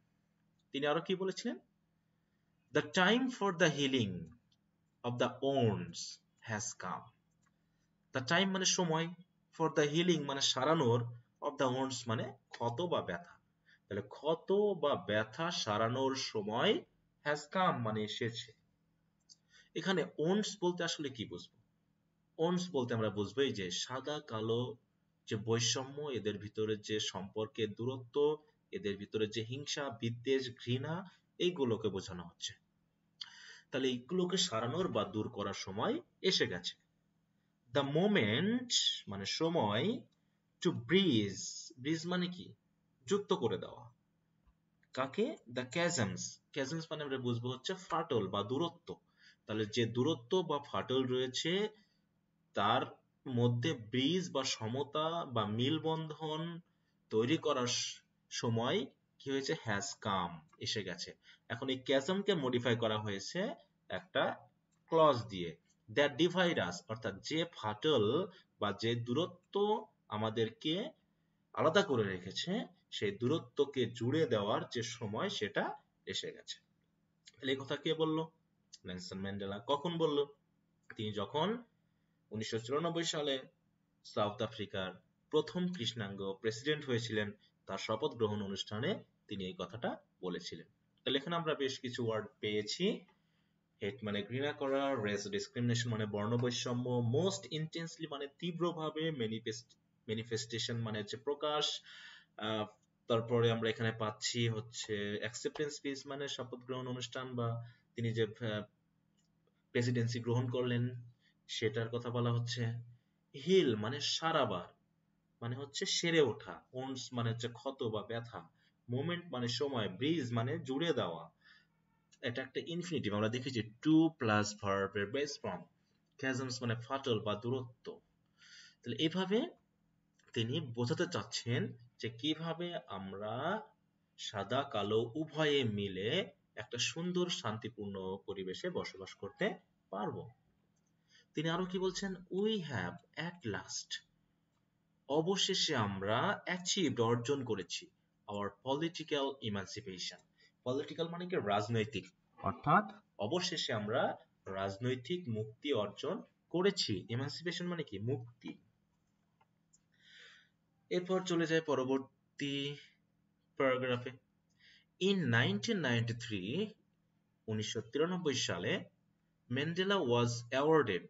তিনি আরো কি বলেছিলেন? The time for the healing of the wounds has come. The time মানে সময়, ফর দ্য হিলিং মানে সারানোর, অফ দ্য ওন্ডস মানে ক্ষত বা ব্যথা। তাহলে ক্ষত বা ব্যথা সারানোর সময় হ্যাজ কাম মানে এসেছে। এখানে ওন্ডস বলতে আসলে কি বুঝবো? ওন্ডস বলতে আমরা বুঝবো এই যে সাদা কালো যে বৈষম্য, এদের ভিতরে যে সম্পর্কের দূরত্ব, এদের ভিতরে যে হিংসা বিদ্বেষ ঘৃণা, এইগুলোকে বোঝানো হচ্ছে। তাহলে এইগুলোকে সারানোর বা দূর করার সময় এসে গেছে। দ্য মোমেন্ট মানে সময়, টু ব্রিজ, ব্রিজ মানে কি? যুক্ত করে দেওয়া। কাকে? দ্য ক্যাজমস। ক্যাজমস মানে আমরা বুঝবো হচ্ছে ফাটল বা দূরত্ব। তাহলে যে দূরত্ব বা ফাটল রয়েছে তার মধ্যে ব্রিজ বা সমতা বা মিলবন্ধন তৈরি করার সময় কি হয়েছে? হ্যাজ কাম, এসে গেছে। এখন এই ক্যাজমকে মডিফাই করা হয়েছে একটা ক্লজ দিয়ে, দ্যাট ডিভাইড আস, অর্থাৎ যে ফাটল বা যে দূরত্ব আমাদেরকে আলাদা করে রেখেছে, সেই দূরত্বকে জুড়ে দেওয়ার যে সময় সেটা এসে গেছে। তাহলে এই কথা কে বললো? Nelson Mandela. কখন বললো? তিনি যখন 1994 সালে সাউথ আফ্রিকার প্রথম কৃষ্ণাঙ্গ প্রেসিডেন্ট হয়েছিলেন, তার শপথ গ্রহণ অনুষ্ঠানে তিনি এই কথাটা বলেছিলেন। তাহলে এখানে আমরা বেশ কিছু ওয়ার্ড পেয়েছি। হেট মানে ঘৃণা করা, রেস ডিসক্রিমিনেশন মানে বর্ণ বৈষম্য, মোস্ট ইন্টেন্সলি মানে তীব্রভাবে, ম্যানিফেস্টেশন মানে হচ্ছে প্রকাশ, তারপরে আমরা এখানে পাচ্ছি হচ্ছে অ্যাকসেপ্টেন্স স্পিচ মানে শপথ গ্রহণ অনুষ্ঠান বা তিনি যে প্রেসিডেন্সি গ্রহণ করলেন সেটার কথা বলা হচ্ছে। হিল মানে সারাবার, মানে হচ্ছে সেরে ওঠা, ওন্স মানে হচ্ছে ক্ষত বা ব্যথা, মোমেন্ট মানে সময়, ব্রিজ মানে জুড়ে দেওয়া। এটা একটা ইনফিনিটিভ, আমরা দেখেছি টু প্লাস ভার্বের বেস ফর্ম। ক্যাজমস মানে ফাটল বা দূরত্ব। তাহলে এইভাবে তিনি বোঝাতে চাচ্ছেন যে কিভাবে আমরা সাদা কালো উভয়ে মিলে একটা সুন্দর শান্তিপূর্ণ পরিবেশে বসবাস করতে পারবো। তিনি আরো কি বলছেন? উই হ্যাভ অ্যাট লাস্ট, অবশেষে আমরা অ্যাচিভড অর্জন করেছি আওয়ার পলিটিক্যাল ইমানসিপেশন। পলিটিক্যাল মানে কি? রাজনৈতিক। অর্থাৎ অবশেষে আমরা রাজনৈতিক মুক্তি অর্জন করেছি। ইমানসিপেশন মানে কি? মুক্তি। এরপর চলে যায় পরবর্তী প্যারাগ্রাফে। ইন 1993, 1993 সালে Mandela was awarded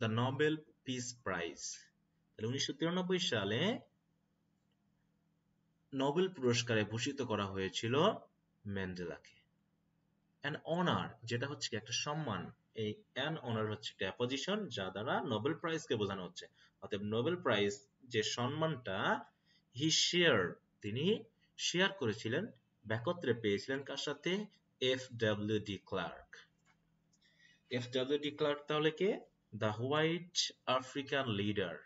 the Nobel peace prize. তাহলে 1993 সালে নোবেল পুরস্কারে ভূষিত করা হয়েছিল ম্যান্ডেলাকে। অ্যান অনার যেটা হচ্ছে একটা সম্মান, এই অ্যান অনার হচ্ছে একটা অ্যাপোজিশন যা দ্বারা নোবেল প্রাইজকে বোঝানো হচ্ছে। অতএব নোবেল প্রাইজ যে সম্মানটা হি শেয়ার, তিনি শেয়ার করেছিলেন, একত্রে পেয়েছিলেন কার সাথে? এফ.ডব্লিউ.ডি. ক্লার্ক। এফ.ডব্লিউ.ডি. ক্লার্ক তাহলে কে? The white African leader.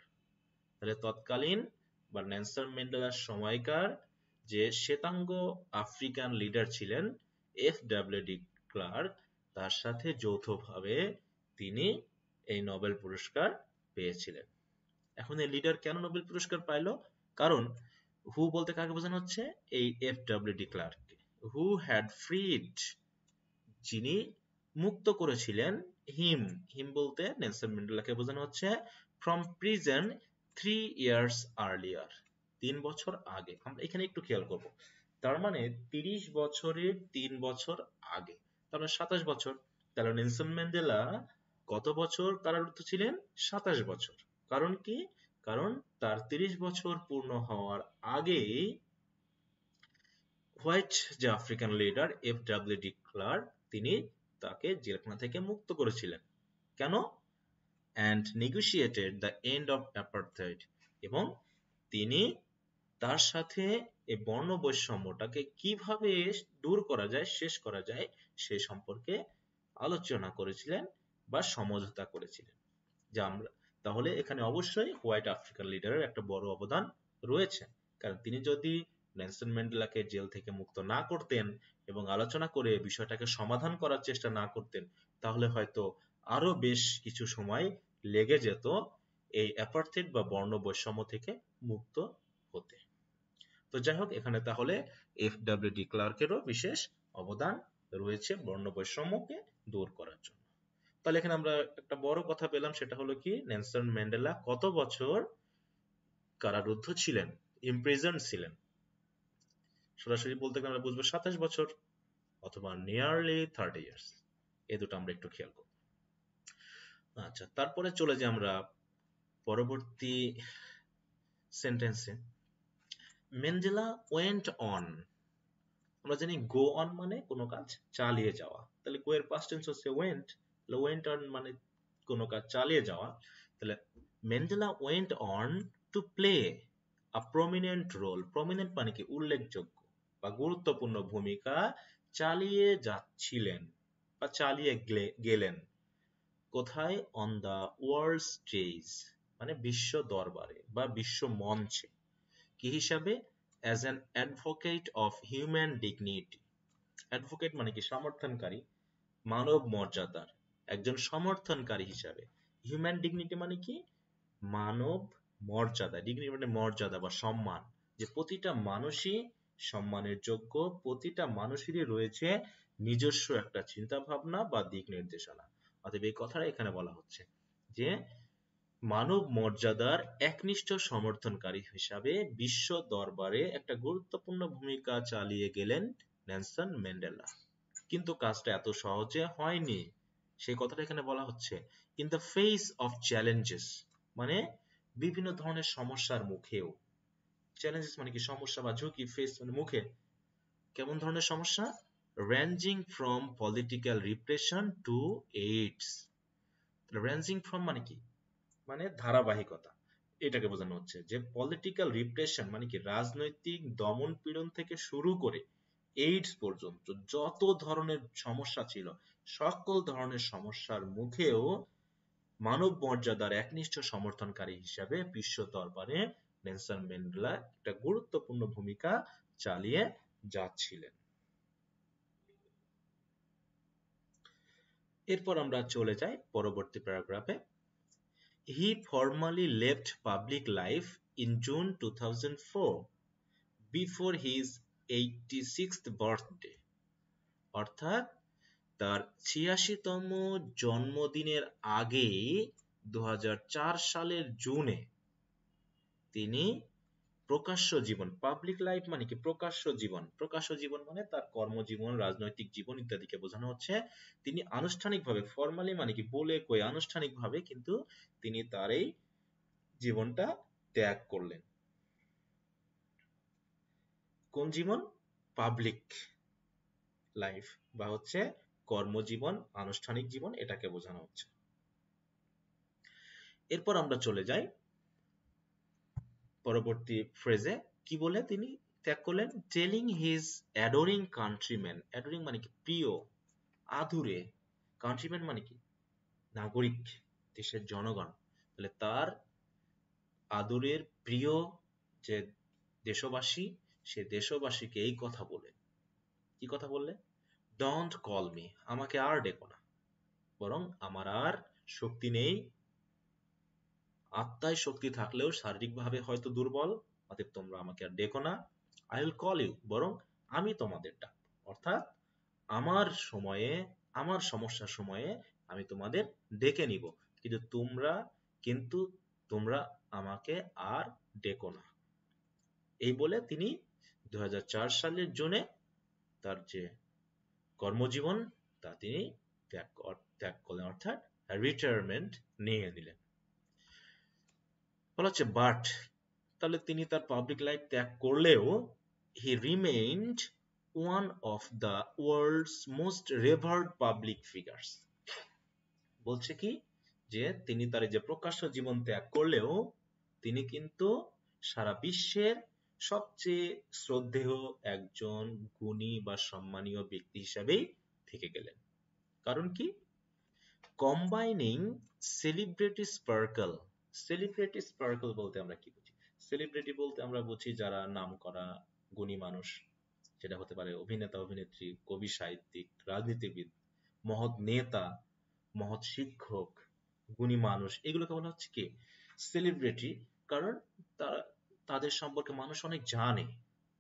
তাহলে তৎকালীন বা নেলসন ম্যান্ডেলার সময়কার যে শ্বেতাঙ্গ আফ্রিকান লিডার ছিলেন এফ.ডব্লিউ.ডি. ক্লার্ক, তার সাথে যৌথভাবে তিনি এই নোবেল পুরস্কার পেয়েছিলেন। এখন এই লিডার কেন নোবেল পুরস্কার পাইল? কারণ হু বলতে কাকে বোঝানো হচ্ছে? এই এফ.ডব্লিউ.ডি. ক্লার্ককে। হু হ্যাড ফ্রিড, যিনি মুক্ত করেছিলেন, হিম, হিম বলতে নেলসন ম্যান্ডেলাকে বোঝানো হচ্ছে, ফ্রম প্রিজন 3 years earlier, 3 বছর আগে। আমরা এখানে একটু খেয়াল করব, তার মানে 30 বছরের 3 বছর আগে, তার মানে 27 বছর। তাহলে নেলসন ম্যান্ডেলা কত বছর কারারুদ্ধ ছিলেন? 27 বছর। কারণ কি? কারণ তার 30 বছর পূর্ণ হওয়ার আগেই হোয়াইট যে African leader FW de Klerk তিনি তাকে জেলখানা থেকে মুক্ত করেছিলেন। কেন? and negotiated the end of apartheid, এবং তিনি তার সাথে এই বর্ণ বৈষম্যটাকে কিভাবে দূর করা যায়, শেষ করা যায় সে সম্পর্কে আলোচনা করেছিলেন বা সমঝোতা করেছিলেন। যা আমরা তাহলে এখানে অবশ্যই হোয়াইট আফ্রিকান লিডারের একটা বড় অবদান রয়েছে। কারণ তিনি যদি নেলসন ম্যান্ডেলাকে জেল থেকে মুক্ত না করতেন এবং আলোচনা করে বিষয়টাকে সমাধান করার চেষ্টা না করতেন, তাহলে হয়তো আরো বেশ কিছু সময় লেগে যেত এই অ্যাপার্থেইড বা বর্ণ বৈষম্য থেকে মুক্ত হতে। তো যাই হোক, এখানে তাহলে FW ডি ক্লার্কেরও বিশেষ অবদান রয়েছে বর্ণ বৈষম্যকে দূর করার জন্য। তাহলে এখানে আমরা একটা বড় কথা পেলাম, সেটা হলো কি নেলসন ম্যান্ডেলা কত বছর কারারুদ্ধ ছিলেন, ইমপ্রিজন ছিলেন। সরাসরি বলতে গেলে আমরা বুঝবো 27 বছর অথবা নিয়ারলি 30 ইয়ার্স। এই দুটো আমরা একটু খেয়াল করব। আচ্ছা, তারপরে চলে যাই আমরা পরবর্তী সেন্টেন্সে। Mandela went on. আমরা জানি গো অন মানে কোনো কাজ চালিয়ে যাওয়া, তাহলে গো এর পাস্ট টেন্স হচ্ছে ওয়েন্ট, তাহলে ওয়েন্ট অন মানে কোনো কাজ চালিয়ে যাওয়া। তাহলে Mandela went on to play a prominent role. Prominent মানে কি? উল্লেখযোগ্য বা গুরুত্বপূর্ণ ভূমিকা চালিয়ে যাচ্ছিলেন বা চালিয়ে গেলেন। কোথায়? অন দ্য ওয়ার্ল্ড স্টেজ মানে বিশ্ব দরবারে বা বিশ্ব মঞ্চে। কি হিসাবে? As an advocate of human dignity. Advocate মানে কি? সমর্থনকারী, মানব মর্যাদার একজন সমর্থনকারী হিসাবে। হিউম্যান ডিগনিটি মানে কি? মানব মর্যাদা। ডিগনিটি মানে মর্যাদা বা সম্মান, যে প্রতিটা মানুষই সম্মানের যোগ্য, প্রতিটা মানুষেরই রয়েছে নিজস্ব একটা চিন্তা ভাবনা বা দিক নির্দেশনা। অতএব এই কথাটা এখানে বলা হচ্ছে যে মানব মর্যাদার একনিষ্ঠ সমর্থনকারী হিসাবে বিশ্ব দরবারে একটা গুরুত্বপূর্ণ ভূমিকা চালিয়ে গেলেন নেলসন ম্যান্ডেলা। কিন্তু কাজটা এত সহজে হয়নি, সেই কথাটা এখানে বলা হচ্ছে। In the face of challenges মানে বিভিন্ন ধরনের সমস্যার মুখেও। চ্যালেঞ্জেস মানে কি? সমস্যা বা ঝুঁকি। ফেস মানে মুখে। কেমন ধরনের সমস্যা? Ranging from political repression to AIDS. Ranging from মানে কি? মানে ধারাবাহিকতা। এটাকে বোঝানো হচ্ছে যে পলিটিক্যাল রিপ্রেশন মানে কি? রাজনৈতিক দমন পীড়ন থেকে শুরু করে এইডস পর্যন্ত যত ধরনের সমস্যা ছিল, সকল ধরনের সমস্যার মুখেও মানব মর্যাদার একনিষ্ঠ সমর্থনকারী হিসাবে বিশ্ব দরবারে নেলসন ম্যান্ডেলা একটা গুরুত্বপূর্ণ ভূমিকা চালিয়ে যাচ্ছিলেন। এরপর আমরা চলে যাই পরবর্তী প্যারাগ্রাফে। He formally left public life in June 2004 before his 86th birthday. অর্থাৎ তার 86তম জন্মদিনের আগে 2004 সালের জুনে তিনি প্রকাশ্য জীবন, পাবলিক লাইফ মানে কি? প্রকাশ্য জীবন। প্রকাশ্য জীবন মানে তার কর্মজীবন, রাজনৈতিক জীবন ইত্যাদিকে বোঝানো হচ্ছে। তিনি আনুষ্ঠানিকভাবে, ফর্মালি মানে কি? বলে কয়ে আনুষ্ঠানিকভাবে কিন্তু তিনি তার এই জীবনটা ত্যাগ করলেন। কোন জীবন? পাবলিক লাইফ বা হচ্ছে কর্মজীবন, আনুষ্ঠানিক জীবন, এটাকে বোঝানো হচ্ছে। এরপর আমরা চলে যাই পরবর্তী ফ্রেজে। কি বলে তিনি ত্যাগ করলেন? Telling his adoring countryman. Adoring মানে কি? প্রিয়, আদুরে। কান্ট্রিম্যান মানে কি? নাগরিক, দেশের জনগণ। তাহলে তার আদরের প্রিয় যে দেশবাসী, সে দেশবাসীকে এই কথা বলে। কি কথা বললে? ডোন্ট কল মি, আমাকে আর ডেকো না, বরং আমার আর শক্তি নেই, আত্মায় শক্তি থাকলেও শারীরিকভাবে হয়তো দুর্বল, অতএব তোমরা আমাকে আর ডেকো না। আই উইল কল ইউ, বরং আমি তোমাদের ডাকবো। অর্থাৎ আমার সময়ে, আমার সমস্যার সময়ে আমি তোমাদের ডেকে নিব, কিন্তু তোমরা আমাকে আর ডেকো না। এই বলে তিনি 2004 সালের জুনে তার যে কর্মজীবন তা তিনি ত্যাগ করলেন, অর্থাৎ রিটায়ারমেন্ট নিয়ে নিলেন। বলা হচ্ছে বাট তাহলে তিনি তার পাবলিক লাইফ ত্যাগ করলেও he remained one of the world's most revered public figures. বলছে কি যে তিনি তার যে প্রকাশ্য জীবন ত্যাগ করলেও তিনি কিন্তু সারা বিশ্বের সবচেয়ে শ্রদ্ধেয় একজন গুণী বা সম্মানীয় ব্যক্তি হিসাবেই থেকে গেলেন। কারণ কি? Combining celebrity sparkle. Celebrity sparkle বলতে আমরা কি বুঝি? সেলিব্রিটি বলতে আমরা বুঝি যারা নামকরা গুণী মানুষ, সেটা হতে পারে অভিনেতা, অভিনেত্রী, কবি, সাহিত্যিক, রাজনীতিবিদ, মহৎ নেতা, মহৎ শিক্ষক, গুণী মানুষ, এগুলোকে বলা হচ্ছে কি সেলিব্রিটি। কারণ তারা, তাদের সম্পর্কে মানুষ অনেক জানে,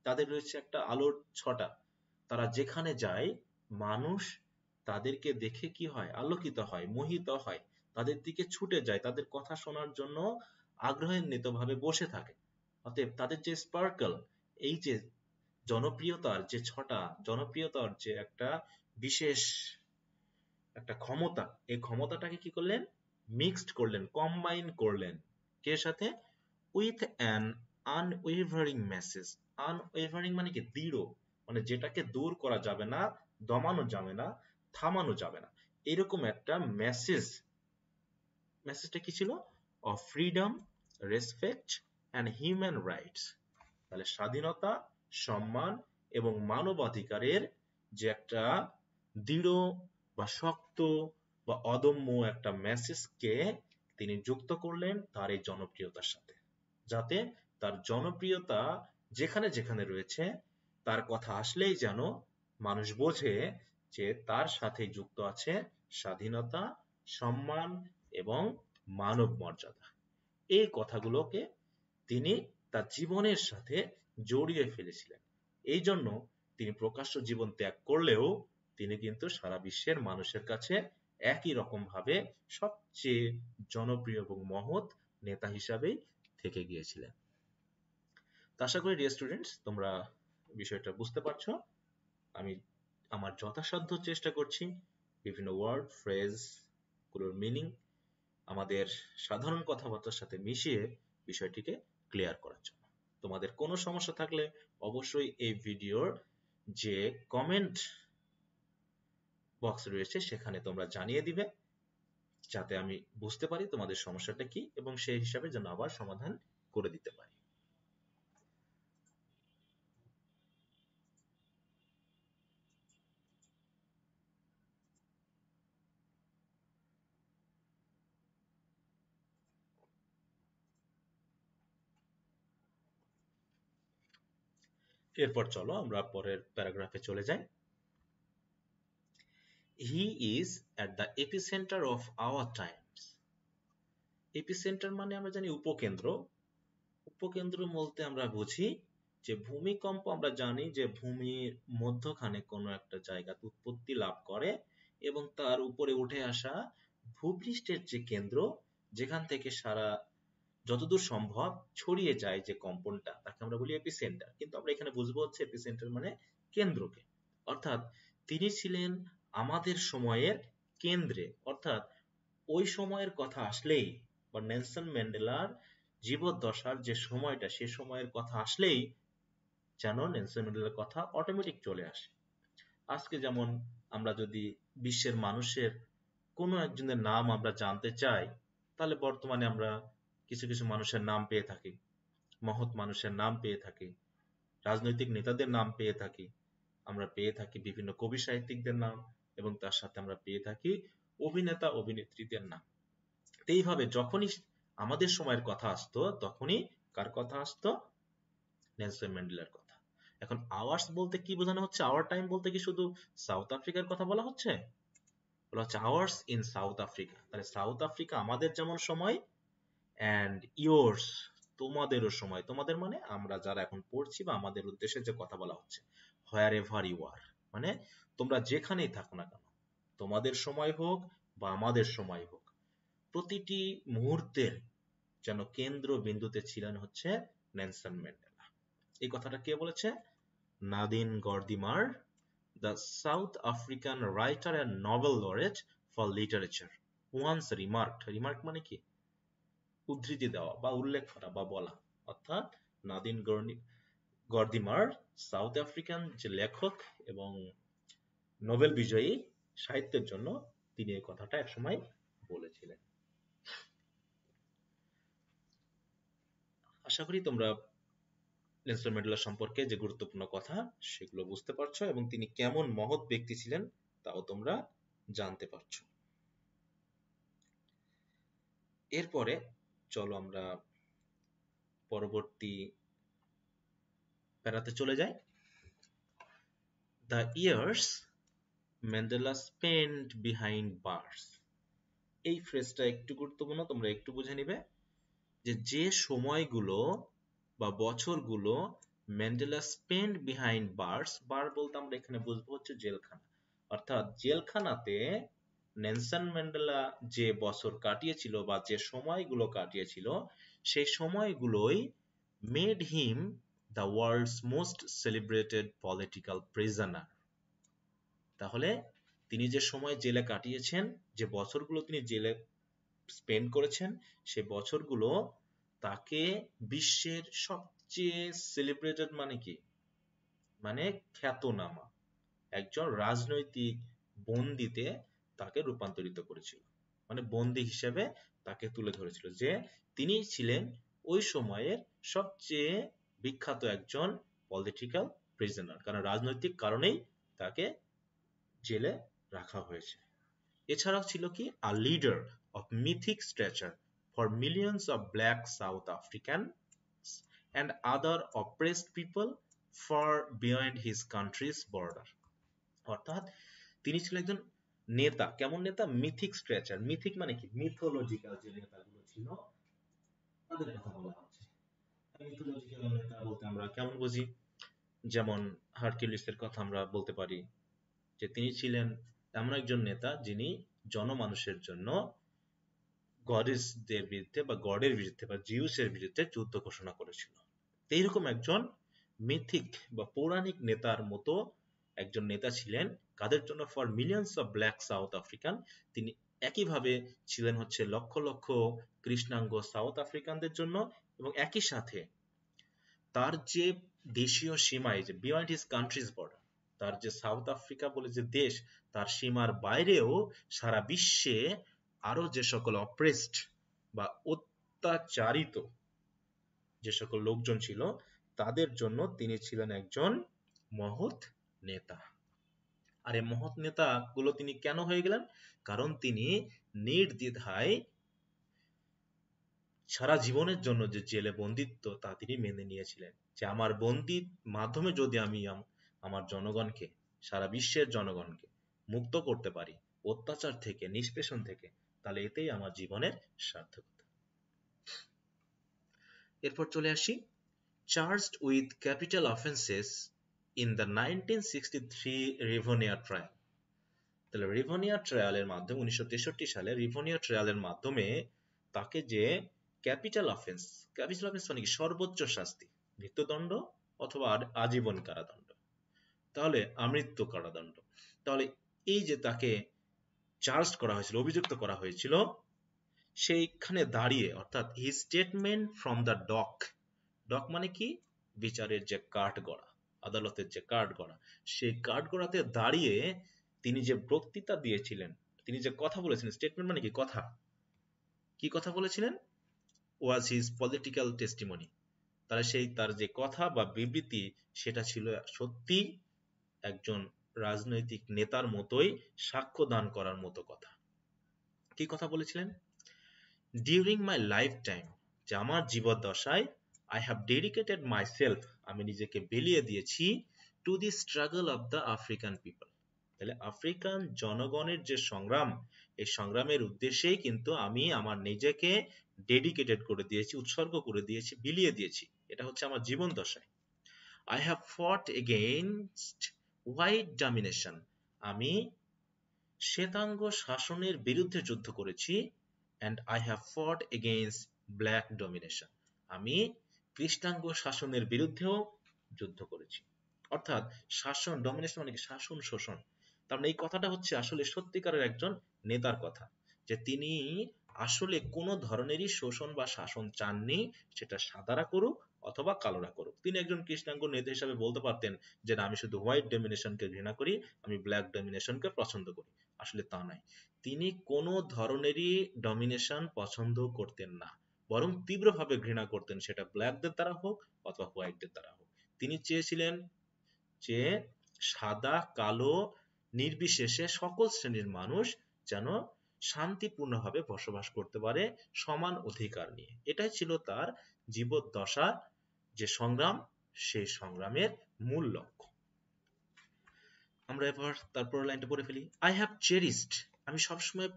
তাদের রয়েছে একটা আলোর ছটা, তারা যেখানে যায় মানুষ তাদেরকে দেখে কি হয়, আলোকিত হয়, মোহিত হয়, তাদের দিকে ছুটে যায়, তাদের কথা শোনার জন্য আগ্রহান্বিত ভাবে বসে থাকে। অতএব তাদের যে স্পার্কল, এই যে জনপ্রিয়তার যে ছটা, জনপ্রিয়তার যে একটা বিশেষ একটা ক্ষমতা, এই ক্ষমতাটাকে কি করলেন, মিক্সড করলেন, কম্বাইন করলেন কে সাথে? With an unwavering message. Unwavering মানে কি? দৃঢ়, মানে যেটাকে দূর করা যাবে না, দমানো যাবে না, থামানো যাবে না, এরকম একটা মেসেজ। মেসেজটা কি ছিল? Of freedom, respect and human rights. তাহলে স্বাধীনতা, সম্মান এবং মানবাধিকারের যে একটা দৃঢ় বা শক্ত বা অদম্য একটা মেসেজকে তিনি যুক্ত করলেন তার এই জনপ্রিয়তার সাথে, যাতে তার জনপ্রিয়তা যেখানে যেখানে রয়েছে তার কথা আসলেই যেন মানুষ বোঝে যে তার সাথে যুক্ত আছে স্বাধীনতা, সম্মান এবং মানব মর্যাদা। এই কথাগুলোকে তিনি তার জীবনের সাথে জড়িয়ে ফেলেছিলেন। এই জন্য তিনি প্রকাশ্য জীবন ত্যাগ করলেও তিনি কিন্তু সারা বিশ্বের মানুষের কাছে একই রকম ভাবে সবচেয়ে জনপ্রিয় এবং মহৎ নেতা হিসাবেই থেকে গিয়েছিলেন। তো আশা করি ডিয়ার স্টুডেন্টস তোমরা বিষয়টা বুঝতে পারছো। আমি আমার যথাসাধ্য চেষ্টা করছি বিভিন্ন ওয়ার্ড ফ্রেজ গুলোর মিনিং আমাদের সাধারণ কথাবার্তার সাথে মিশিয়ে বিষয়টিকে ক্লিয়ার করার জন্য। তোমাদের কোনো সমস্যা থাকলে অবশ্যই এই ভিডিওর যে কমেন্ট বক্স রয়েছে সেখানে তোমরা জানিয়ে দিবে, যাতে আমি বুঝতে পারি তোমাদের সমস্যাটা কি এবং সেই হিসাবে যেন আবার সমাধান করে দিতে পারি। এরপর চলো আমরা পরের প্যারাগ্রাফে চলে যাই। He is at the epicenter of our times. Epicentre মানে আমরা জানি উপকেন্দ্র। উপকেন্দ্র বলতে আমরা বুঝি যে ভূমিকম্প, আমরা জানি যে ভূমির মধ্যখানে কোনো একটা জায়গাতে উৎপত্তি লাভ করে এবং তার উপরে উঠে আসা ভূপৃষ্ঠের যে কেন্দ্র, যেখান থেকে সারা যতদূর সম্ভব ছড়িয়ে যায় যে কম্পনটা, তাকে আমরা বলি এপিসেন্টার। কিন্তু আমরা এখানে বুঝবো হচ্ছে এপিসেন্টার মানে কেন্দ্রকে। অর্থাৎ তিনি ছিলেন আমাদের সময়ের কেন্দ্রে। অর্থাৎ ওই সময়ের কথা আসলেই বা নেলসন ম্যান্ডেলার জীবদ্দশার যে সময়টা, সে সময়ের কথা আসলেই যেন নেলসন ম্যান্ডেলার কথা অটোমেটিক চলে আসে। আজকে যেমন আমরা যদি বিশ্বের মানুষের কোনো একজনের নাম আমরা জানতে চাই, তাহলে বর্তমানে আমরা কিছু কিছু মানুষের নাম পেয়ে থাকি, মহৎ মানুষের নাম পেয়ে থাকি, রাজনৈতিক নেতাদের নাম পেয়ে থাকি, আমরা পেয়ে থাকি বিভিন্ন কবি সাহিত্যিকদের নাম, এবং তার সাথে আমরা পেয়ে থাকি অভিনেতা অভিনেত্রীদের নাম। এইভাবে যখনই আমাদের সময়ের কথা আসতো তখনই কার কথা আসতো? নেলসন ম্যান্ডেলার কথা। এখন আওয়ার্স বলতে কি বোঝানো হচ্ছে? আওয়ার টাইম বলতে কি শুধু সাউথ আফ্রিকার কথা বলা হচ্ছে? বলা হচ্ছে আওয়ার্স ইন সাউথ আফ্রিকা। তাহলে সাউথ আফ্রিকা আমাদের যেমন সময়, অ্যান্ড ইয়োর্স তোমাদেরও সময়। তোমাদের মানে আমরা যারা এখন পড়ছি বা আমাদের উদ্দেশ্যে যে কথা বলা হচ্ছে, হোয়ার এভার ইউ আর, মানে তোমরা যেখানেই থাকো না কেন, তোমাদের সময় হোক বা আমাদের সময় হোক, প্রতিটি মুহূর্তের যেন কেন্দ্র বিন্দুতে ছিলেন হচ্ছে নেলসন ম্যান্ডেলা। এই কথাটা কে বলেছে? Nadine Gordimer, the South African writer and Nobel laureate for literature. Once remark মানে কি উদ্ধৃতি দেওয়া বা উল্লেখ করা বা বলা, অর্থাৎ নাদিন গর্দিমার সাউথ আফ্রিকান যে লেখক এবং নোবেল বিজয়ী সাহিত্যের জন্য তিনি এই কথাটা একসময় বলেছিলেন। আশা করি তোমরা নেলসন ম্যান্ডেলা সম্পর্কে যে গুরুত্বপূর্ণ কথা সেগুলো বুঝতে পারছো এবং তিনি কেমন মহৎ ব্যক্তি ছিলেন তাও তোমরা জানতে পারছো। এরপরে চলো আমরা পরবর্তী প্যারাতে চলে যাই। The years Mandela spent behind bars. এই ফ্রেজটা একটু গুরুত্বপূর্ণ, তোমরা একটু বুঝে নিবে যে সময়গুলো বা বছরগুলো ম্যান্ডেলা স্পেন্ট বিহাইন্ড বার্স, বার বলতে আমরা এখানে বুঝবো হচ্ছে জেলখানা, অর্থাৎ জেলখানাতে নেলসন ম্যান্ডেলা যে বছর কাটিয়েছিল বা যে সময়গুলো কাটিয়েছিল সেই সময়গুলোই made him the world's most celebrated political prisoner. তাহলে তিনি যে সময় জেলে কাটিয়েছেন, যে বছরগুলো তিনি জেলে স্পেন্ড করেছেন, সে বছরগুলো তাকে বিশ্বের সবচেয়ে সেলিব্রেটেড মানে কি, মানে খ্যাতনামা একজন রাজনৈতিক বন্দীতে তাকে রূপান্তরিত করেছিল, মানে বন্দী হিসেবে তাকে তুলে ধরেছিল যে তিনি ছিলেন ওই সময়ের সবচেয়ে বিখ্যাত একজন পলিটিক্যাল প্রিজনার, কারণ রাজনৈতিক কারণেই তাকে জেলে রাখা হয়েছে। এছাড়াও ছিল কি আ leader of mythic stature for millions of black south African and other oppressed people far beyond his country's border। অর্থাৎ তিনি ছিলেন একজন নেতা, কেমন নেতা, মিথিক স্ট্রেচার, মিথিক মানে কি মিথোলজিক্যাল যে নেতাগুলো ছিল তাদের কথা বলা হচ্ছে। মিথোলজিক্যাল নেতা বলতে আমরা কেমন বুঝি, যেমন হারকিউলিসের কথা আমরা বলতে পারি যে তিনি ছিলেন এমন একজন নেতা যিনি জনমানুষের জন্য গডেসদের বিরুদ্ধে বা গডের বিরুদ্ধে বা জিউসের বিরুদ্ধে যুদ্ধ ঘোষণা করেছিল। এইরকম একজন মিথিক বা পৌরাণিক নেতার মতো একজন নেতা ছিলেন কাদের জন্য, for millions of black south African. তিনি একইভাবে ছিলেন হচ্ছে লক্ষ লক্ষ কৃষ্ণাঙ্গ সাউথ আফ্রিকানদের জন্য, এবং একই সাথে তার যে দেশীয় সীমায় যে বিয়ন্ড হিজ কান্ট্রিজ বর্ডার, তার যে সাউথ আফ্রিকা বলে যে দেশ, তার সীমার বাইরেও সারা বিশ্বে আরো যে সকল অপ্রেসড বা অত্যাচারিত যে সকল লোকজন ছিল তাদের জন্য তিনি ছিলেন একজন মহৎ নেতা। আর এই মহৎ নেতা গুলো তিনি কেন হয়ে গেলেন, কারণ তিনি নির্দ্বিধায় সারা জীবনের জন্য যে জেলে বন্দিত্ব তা তিনি মেনে নিয়েছিলেন, যে আমার বন্দির মাধ্যমে যদি আমি আমার জনগণকে, সারা বিশ্বের জনগণকে মুক্ত করতে পারি অত্যাচার থেকে, নিষ্পেষণ থেকে, তাহলে এতেই আমার জীবনের সার্থকতা। এরপর চলে আসি charged with capital offences in the 1963 Rivonia trial. তাহলে রিভোনিয়া ট্রায়ালের মাধ্যমে 1963 সালে রিভোনিয়া ট্রায়ালের মাধ্যমে তাকে যে ক্যাপিটাল অফেন্স মানে কি সর্বোচ্চ শাস্তি, মৃত্যুদণ্ড অথবা আজীবন কারাদণ্ড, তাহলে আমৃত্যু কারাদণ্ড, তাহলে এই যে তাকে চার্জ করা হয়েছিল, অভিযুক্ত করা হয়েছিল, সেইখানে দাঁড়িয়ে, অর্থাৎ হি স্টেটমেন্ট ফ্রম দ্য ডক মানে কি বিচারের যে কাঠগড়া, আদালতের যে কাঠগড়া, সেই কাঠগড়াতে দাঁড়িয়ে তিনি যে বক্তৃতা দিয়েছিলেন, তিনি যে কথা বলেছিলেন, স্টেটমেন্ট মানে কি কথা, কি কথা বলেছিলেন, ওয়াজ হিজ পলিটিক্যাল টেস্টিমনি। তাহলে সেই তার যে কথা বা বিবৃতি সেটা ছিল সত্যি একজন রাজনৈতিক নেতার মতোই সাক্ষ্য দান করার মতো কথা। কি কথা বলেছিলেন, ডিউরিং মাই লাইফ টাইম, যে আমার জীবদ্দশায়, I have dedicated my self, আমি নিজেকে বিলিয়ে দিয়েছি, to the struggle of the African people. তাহলে আফ্রিকান জনগণের যে সংগ্রাম, এই সংগ্রামের উদ্দেশ্যেই কিন্তু আমি আমার নিজেকে ডেডিকেটেড করে দিয়েছি, উৎসর্গ করে দিয়েছি, বিলিয়ে দিয়েছি, এটা হচ্ছে আমার জীবন দশায়। আই হ্যাভ ফট এগেইনস্ট হোয়াইট ডমিনেশন, আমি শ্বেতাঙ্গ শাসনের বিরুদ্ধে যুদ্ধ করেছি, and I have fought against black domination, আমি কৃষ্ণাঙ্গ শাসনের বিরুদ্ধেও যুদ্ধ করেছি। অর্থাৎ শাসন, ডমিনেশন মানে কি শাসন, শোষণ। তার মানে এই কথাটা হচ্ছে আসলে সত্যিকারের একজন নেতার কথা, যে তিনি আসলে কোনো ধরনেরই শোষণ বা শাসন চাননি, সেটা সাদারা করুক অথবা কালোরা করুক। তিনি একজন কৃষ্ণাঙ্গ নেতা হিসাবে বলতে পারতেন যে না, আমি শুধু হোয়াইট ডমিনেশনকে ঘৃণা করি, আমি ব্ল্যাক ডমিনেশনকে পছন্দ করি। আসলে তা নয়, তিনি কোনো ধরনেরই ডমিনেশন পছন্দ করতেন না, বরং তীব্রভাবে ঘৃণা করতেন, সেটা ব্ল্যাকদের দ্বারা হোক অথবা হোয়াইটদের দ্বারা হোক। তিনি চেয়েছিলেন যে সাদা কালো নির্বিশেষে সকল শ্রেণীর মানুষ যেন শান্তিপূর্ণভাবে বসবাস করতে পারে সমান অধিকার নিয়ে। এটাই ছিল তার জীবদ্দশার যে সংগ্রাম, সেই সংগ্রামের মূল লক্ষ্য। আমরা এবার তারপর লাইনটা পড়ে ফেলি। আই হ্যাভ চেরিস্ট, আমি সবসময়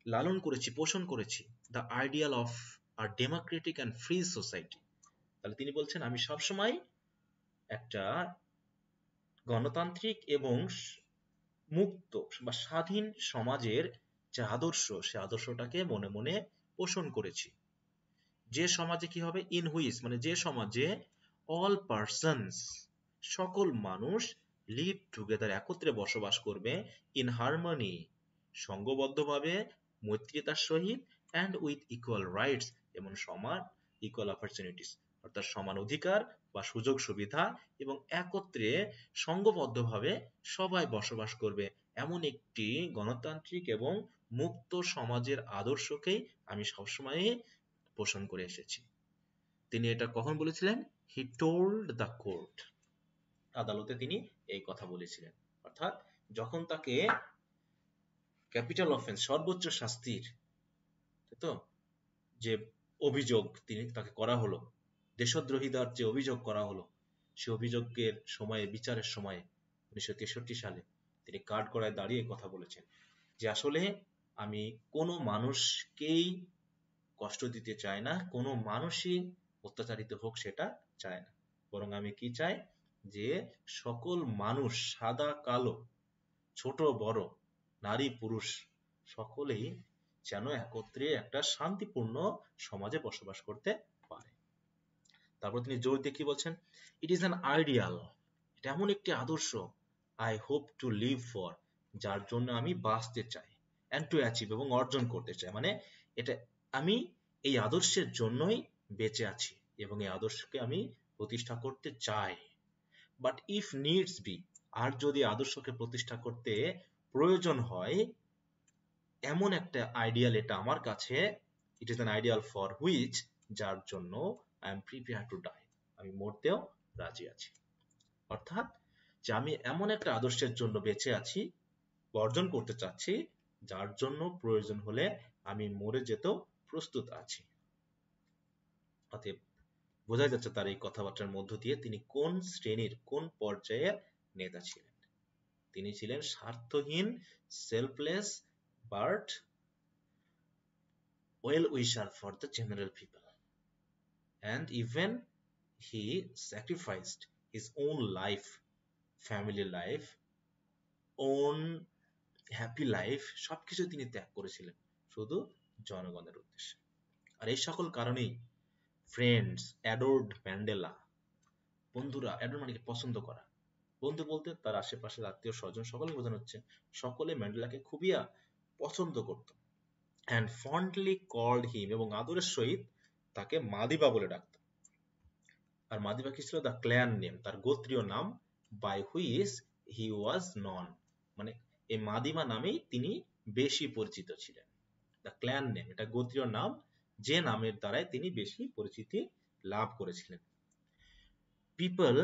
লালন করেছি, পোষণ করেছি, the ideal of a democratic and free society. তাহলে তিনি বলছেন আমি সবসময় একটা গণতান্ত্রিক এবং মুক্ত বা স্বাধীন সমাজের যে আদর্শ, সে আদর্শটাকে মনে মনে পোষণ করেছি। যে সমাজে কি হবে, ইন হুইচ মানে যে সমাজে অল পার্সনস সকল মানুষ লিভ টুগেদার একত্রে বসবাস করবে, ইন হারমোনি সংঘবদ্ধভাবে, মৈত্রীতার সহিত, অ্যান্ড উইথ ইকুয়াল রাইটস এবং সমান ইকুয়াল অপরচুনিটিস অর্থাৎ সমান অধিকার বা সুযোগ সুবিধা, এবং একত্রে সংঘবদ্ধভাবে সবাই বসবাস করবে, এমন একটি গণতান্ত্রিক এবং মুক্ত সমাজের আদর্শকেই আমি সবসময় পোষণ করে এসেছি। তিনি এটা কখন বলেছিলেন? হি টোল্ড দ্য কোর্ট, আদালতে তিনি এই কথা বলেছিলেন। অর্থাৎ যখন তাকে ক্যাপিটাল অফেন্স সর্বোচ্চ শাস্তির তো যে অভিযোগ তিনি তাকে করা হলো, দেশদ্রোহিতার যে অভিযোগ করা হলো, সে অভিযোগের সময়ে, বিচারের সময়ে 1963 সালে তিনি কাঠগড়ায় দাঁড়িয়ে কথা বলেছেন যে আসলে আমি কোনো মানুষকেই কষ্ট দিতে চাই না, কোনো মানুষই অত্যাচারিত হোক সেটা চায় না, বরং আমি কি চাই যে সকল মানুষ সাদা কালো, ছোট বড়, নারী পুরুষ সকলেই যেন একত্রে একটা শান্তিপূর্ণ সমাজে বসবাস করতে পারে। তারপর তিনি জোর দিয়ে কি বলছেন? ইট ইজ অ্যান আইডিয়াল, এটা এমন একটি আদর্শ, I hope to live for, যার জন্য আমি বাঁচতে চাই, অ্যান্ড টু অ্যাচিভ এবং অর্জন করতে চাই। মানে এটা আমি এই আদর্শের জন্যই বেঁচে আছি এবং এই আদর্শকে আমি প্রতিষ্ঠা করতে চাই। বাট ইফ নিডস বি, আর যদি আদর্শকে প্রতিষ্ঠা করতে প্রয়োজন হয়, এমন একটা আইডিয়াল এটা আমার কাছে, it is an ideal for which, যার জন্য I am prepare to die, আমি মরতেও রাজি আছি। অর্থাৎ যে আমি এমন একটা আদর্শের জন্য বেঁচে আছি, অর্জন করতে চাচ্ছি, যার জন্য প্রয়োজন হলে আমি মরে যেতেও প্রস্তুত আছি। অতএব বোঝা যাচ্ছে তার এই কথাবার্তার মধ্য দিয়ে তিনি কোন শ্রেণীর, কোন পর্যায়ের নেতা ছিলেন। তিনি ছিলেন স্বার্থহীন, selfless, but well wisher for the general people, and even he sacrificed his own life, family life, own happy life, সবকিছু তিনি ত্যাগ করেছিলেন শুধু জনগণের উদ্দেশ্যে। আর এই সকল কারণেই ফ্রেন্ডস অ্যাডোর্ড ম্যান্ডেলা, বন্ধুরা, অ্যাডোর মানে পছন্দ করা, বন্ধু বলতে তার আশেপাশের আত্মীয় স্বজন সকলে বোঝানো হচ্ছে, সকলে ম্যান্ডেলাকে খুবই পছন্দ করত। অ্যান্ড ফন্ডলি কল্ড হিম, এবং আদরের সহিত তাকে মাদিবা বলে ডাকত। আর মাদিবা কি ছিল? দ্য ক্ল্যান নেম, তার গোত্রীয় নাম, বাই হুইচ হি ওয়াজ নন, মানে এই মাদিবা নামেই তিনি বেশি পরিচিত ছিলেন। দ্য ক্ল্যান নেম, এটা গোত্রীয় নাম, যে নামের দ্বারাই তিনি বেশি পরিচিতি লাভ করেছিলেন। People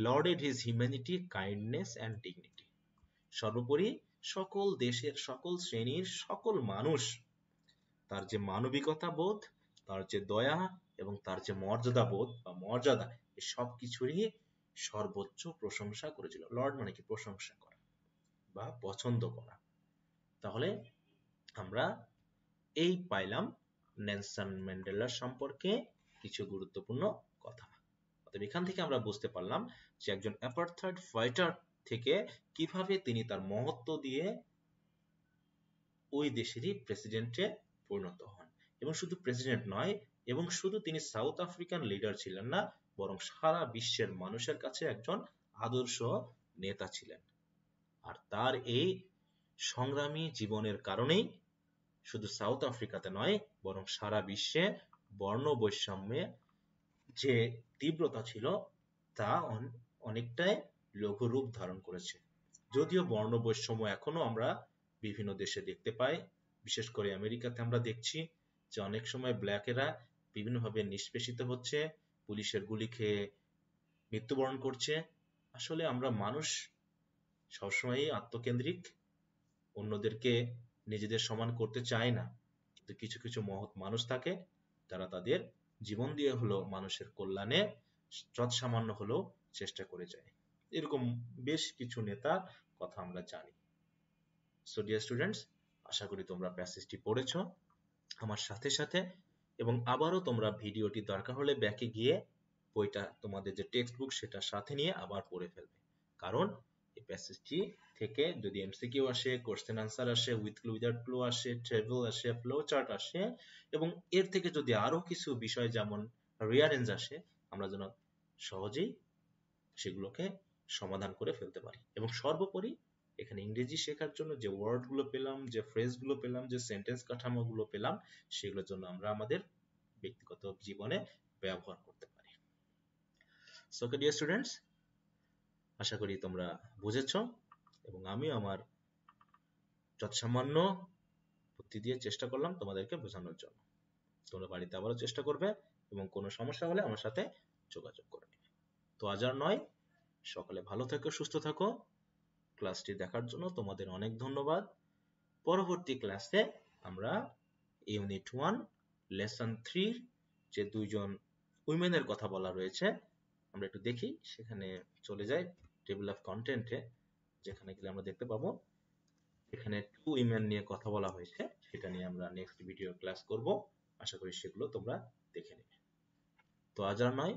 lauded his humanity, kindness and dignity, সর্বোপরি সকল দেশের, সকল শ্রেণীর, সকল মানুষ তার যে মানবিকতা বোধ, তার যে দয়া এবং তার যে মর্যাদা বোধ বা মর্যাদা, এই সব কিছুরই সর্বোচ্চ প্রশংসা করেছিল। লর্ড মানে কি? প্রশংসা করা বা পছন্দ করা। তাহলে আমরা এই পাইলাম নেলসন ম্যান্ডেলার সম্পর্কে কিছু গুরুত্বপূর্ণ কথা। অতএব এখান থেকে আমরা বুঝতে পারলাম যে একজন অ্যাপারথাইড ফাইটার থেকে কিভাবে তিনি তার মহত্ব দিয়ে ওই দেশেরই প্রেসিডেন্টে পরিণত হন, এবং শুধু প্রেসিডেন্ট নয়, এবং শুধু তিনি সাউথ আফ্রিকান লিডার ছিলেন না, বরং সারা বিশ্বের মানুষের কাছে একজন আদর্শ নেতা ছিলেন। আর তার এই সংগ্রামী জীবনের কারণেই শুধু সাউথ আফ্রিকাতে নয়, বরং সারা বিশ্বে বর্ণ বৈষম্যে যে তীব্রতা ছিল তা অনেকটাই লঘু রূপ ধারণ করেছে। যদিও বর্ণ বৈষম্য এখনো আমরা বিভিন্ন দেশে দেখতে পাই, বিশেষ করে আমেরিকাতে আমরা দেখছি যে অনেক সময় ব্ল্যাকেরা বিভিন্নভাবে নিষ্পেষিত হচ্ছে, পুলিশের গুলি খেয়ে মৃত্যুবরণ করছে। আসলে আমরা মানুষ সবসময়ই আত্মকেন্দ্রিক, অন্যদেরকে নিজেদের সমান করতে চায় না, কিন্তু কিছু কিছু মহৎ মানুষ থাকে তারা তাদের জীবন দিয়ে হলো মানুষের কল্যাণে যৎসামান্য হলেও চেষ্টা করে যায়। এরকম বেশ কিছু নেতার কথা আমরা জানি। সো ডিয়ার স্টুডেন্টস, আশা করি তোমরা প্যাসেজটি পড়েছো আমার সাথে সাথে, এবং আবারও তোমরা ভিডিওটি দরকার হলে ব্যাকে গিয়ে বইটা, তোমাদের যে টেক্সট বুক সেটা সাথে নিয়ে আবার পড়ে ফেলবে। কারণ এই প্যাসেজটি থেকে যদি এমসিকিউ আসে, কোশ্চেন আনসার আসে, উইথ ক্লু উইদাউট ক্লু আসে, টেবল আসে, ফ্লো চার্ট আসে, এবং এর থেকে যদি আরো কিছু বিষয় যেমন রিয়ারেঞ্জ আসে, আমরা যেন সহজেই সেগুলোকে সমাধান করে ফেলতে পারি। এবং সর্বোপরি এখানে ইংরেজি শেখার জন্য যে ওয়ার্ডগুলো পেলাম, যে ফ্রেজগুলো পেলাম, যে সেন্টেন্স কাঠামোগুলো পেলাম, সেগুলোর জন্য আমরা আমাদের ব্যক্তিগত জীবনে ব্যবহার করতে পারি। সো ডিয়ার স্টুডেন্টস, আশা করি তোমরা বুঝেছো, এবং আমি আমার যৎসামান্য বুদ্ধি দিয়ে চেষ্টা করলাম তোমাদেরকে বোঝানোর জন্য। তোমরা বাড়িতে আবারও চেষ্টা করবে, এবং কোনো সমস্যা হলে আমার সাথে যোগাযোগ করে নেবে। তো আজ আর নয়, সকালে ভালো থেকো, সুস্থ থাকো। ক্লাসটি দেখার জন্য তোমাদের অনেক ধন্যবাদ। পরবর্তী ক্লাসে আমরা ইউনিট 1 লেসন 3 যে দুইজন উইমেনের কথা বলা রয়েছে, আমরা একটু দেখি, সেখানে চলে যাই টেবিল অফ কন্টেন্টে, যেখানে গেলে আমরা দেখতে পাবো এখানে 2 উইমেন নিয়ে কথা বলা হয়েছে। সেটা নিয়ে আমরা নেক্সট ভিডিও ক্লাস করব। আশা করি সেগুলো তোমরা দেখে নেবে। তো আজ আর নয়,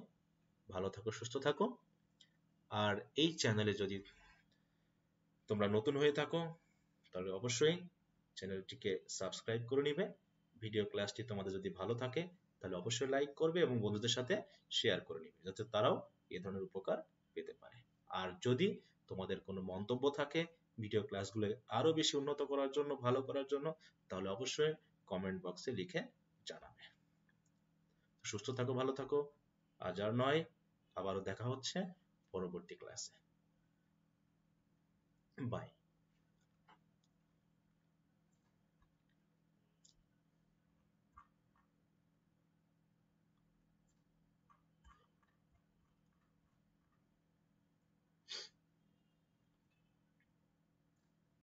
ভালো থাকো, সুস্থ থাকো। আর এই চ্যানেলে যদি তোমরা নতুন হয়ে থাকো তাহলে অবশ্যই চ্যানেলটিকে সাবস্ক্রাইব করে নিবে। ভিডিও ক্লাসটি তোমাদের যদি ভালো থাকে তাহলে অবশ্যই লাইক করবে এবং বন্ধুদের সাথে শেয়ার করে নিবে, যাতে তারাও এই ধরনের উপকার পেতে পারে। আর যদি তোমাদের কোনো মন্তব্য থাকে ভিডিও ক্লাসগুলো আরো বেশি উন্নত করার জন্য, ভালো করার জন্য, তাহলে অবশ্যই কমেন্ট বক্সে লিখে জানাবে। সুস্থ থাকো, ভালো থাকো। আজ আর নয়, আবারও দেখা হচ্ছে পরবর্তী ক্লাসে। বাই।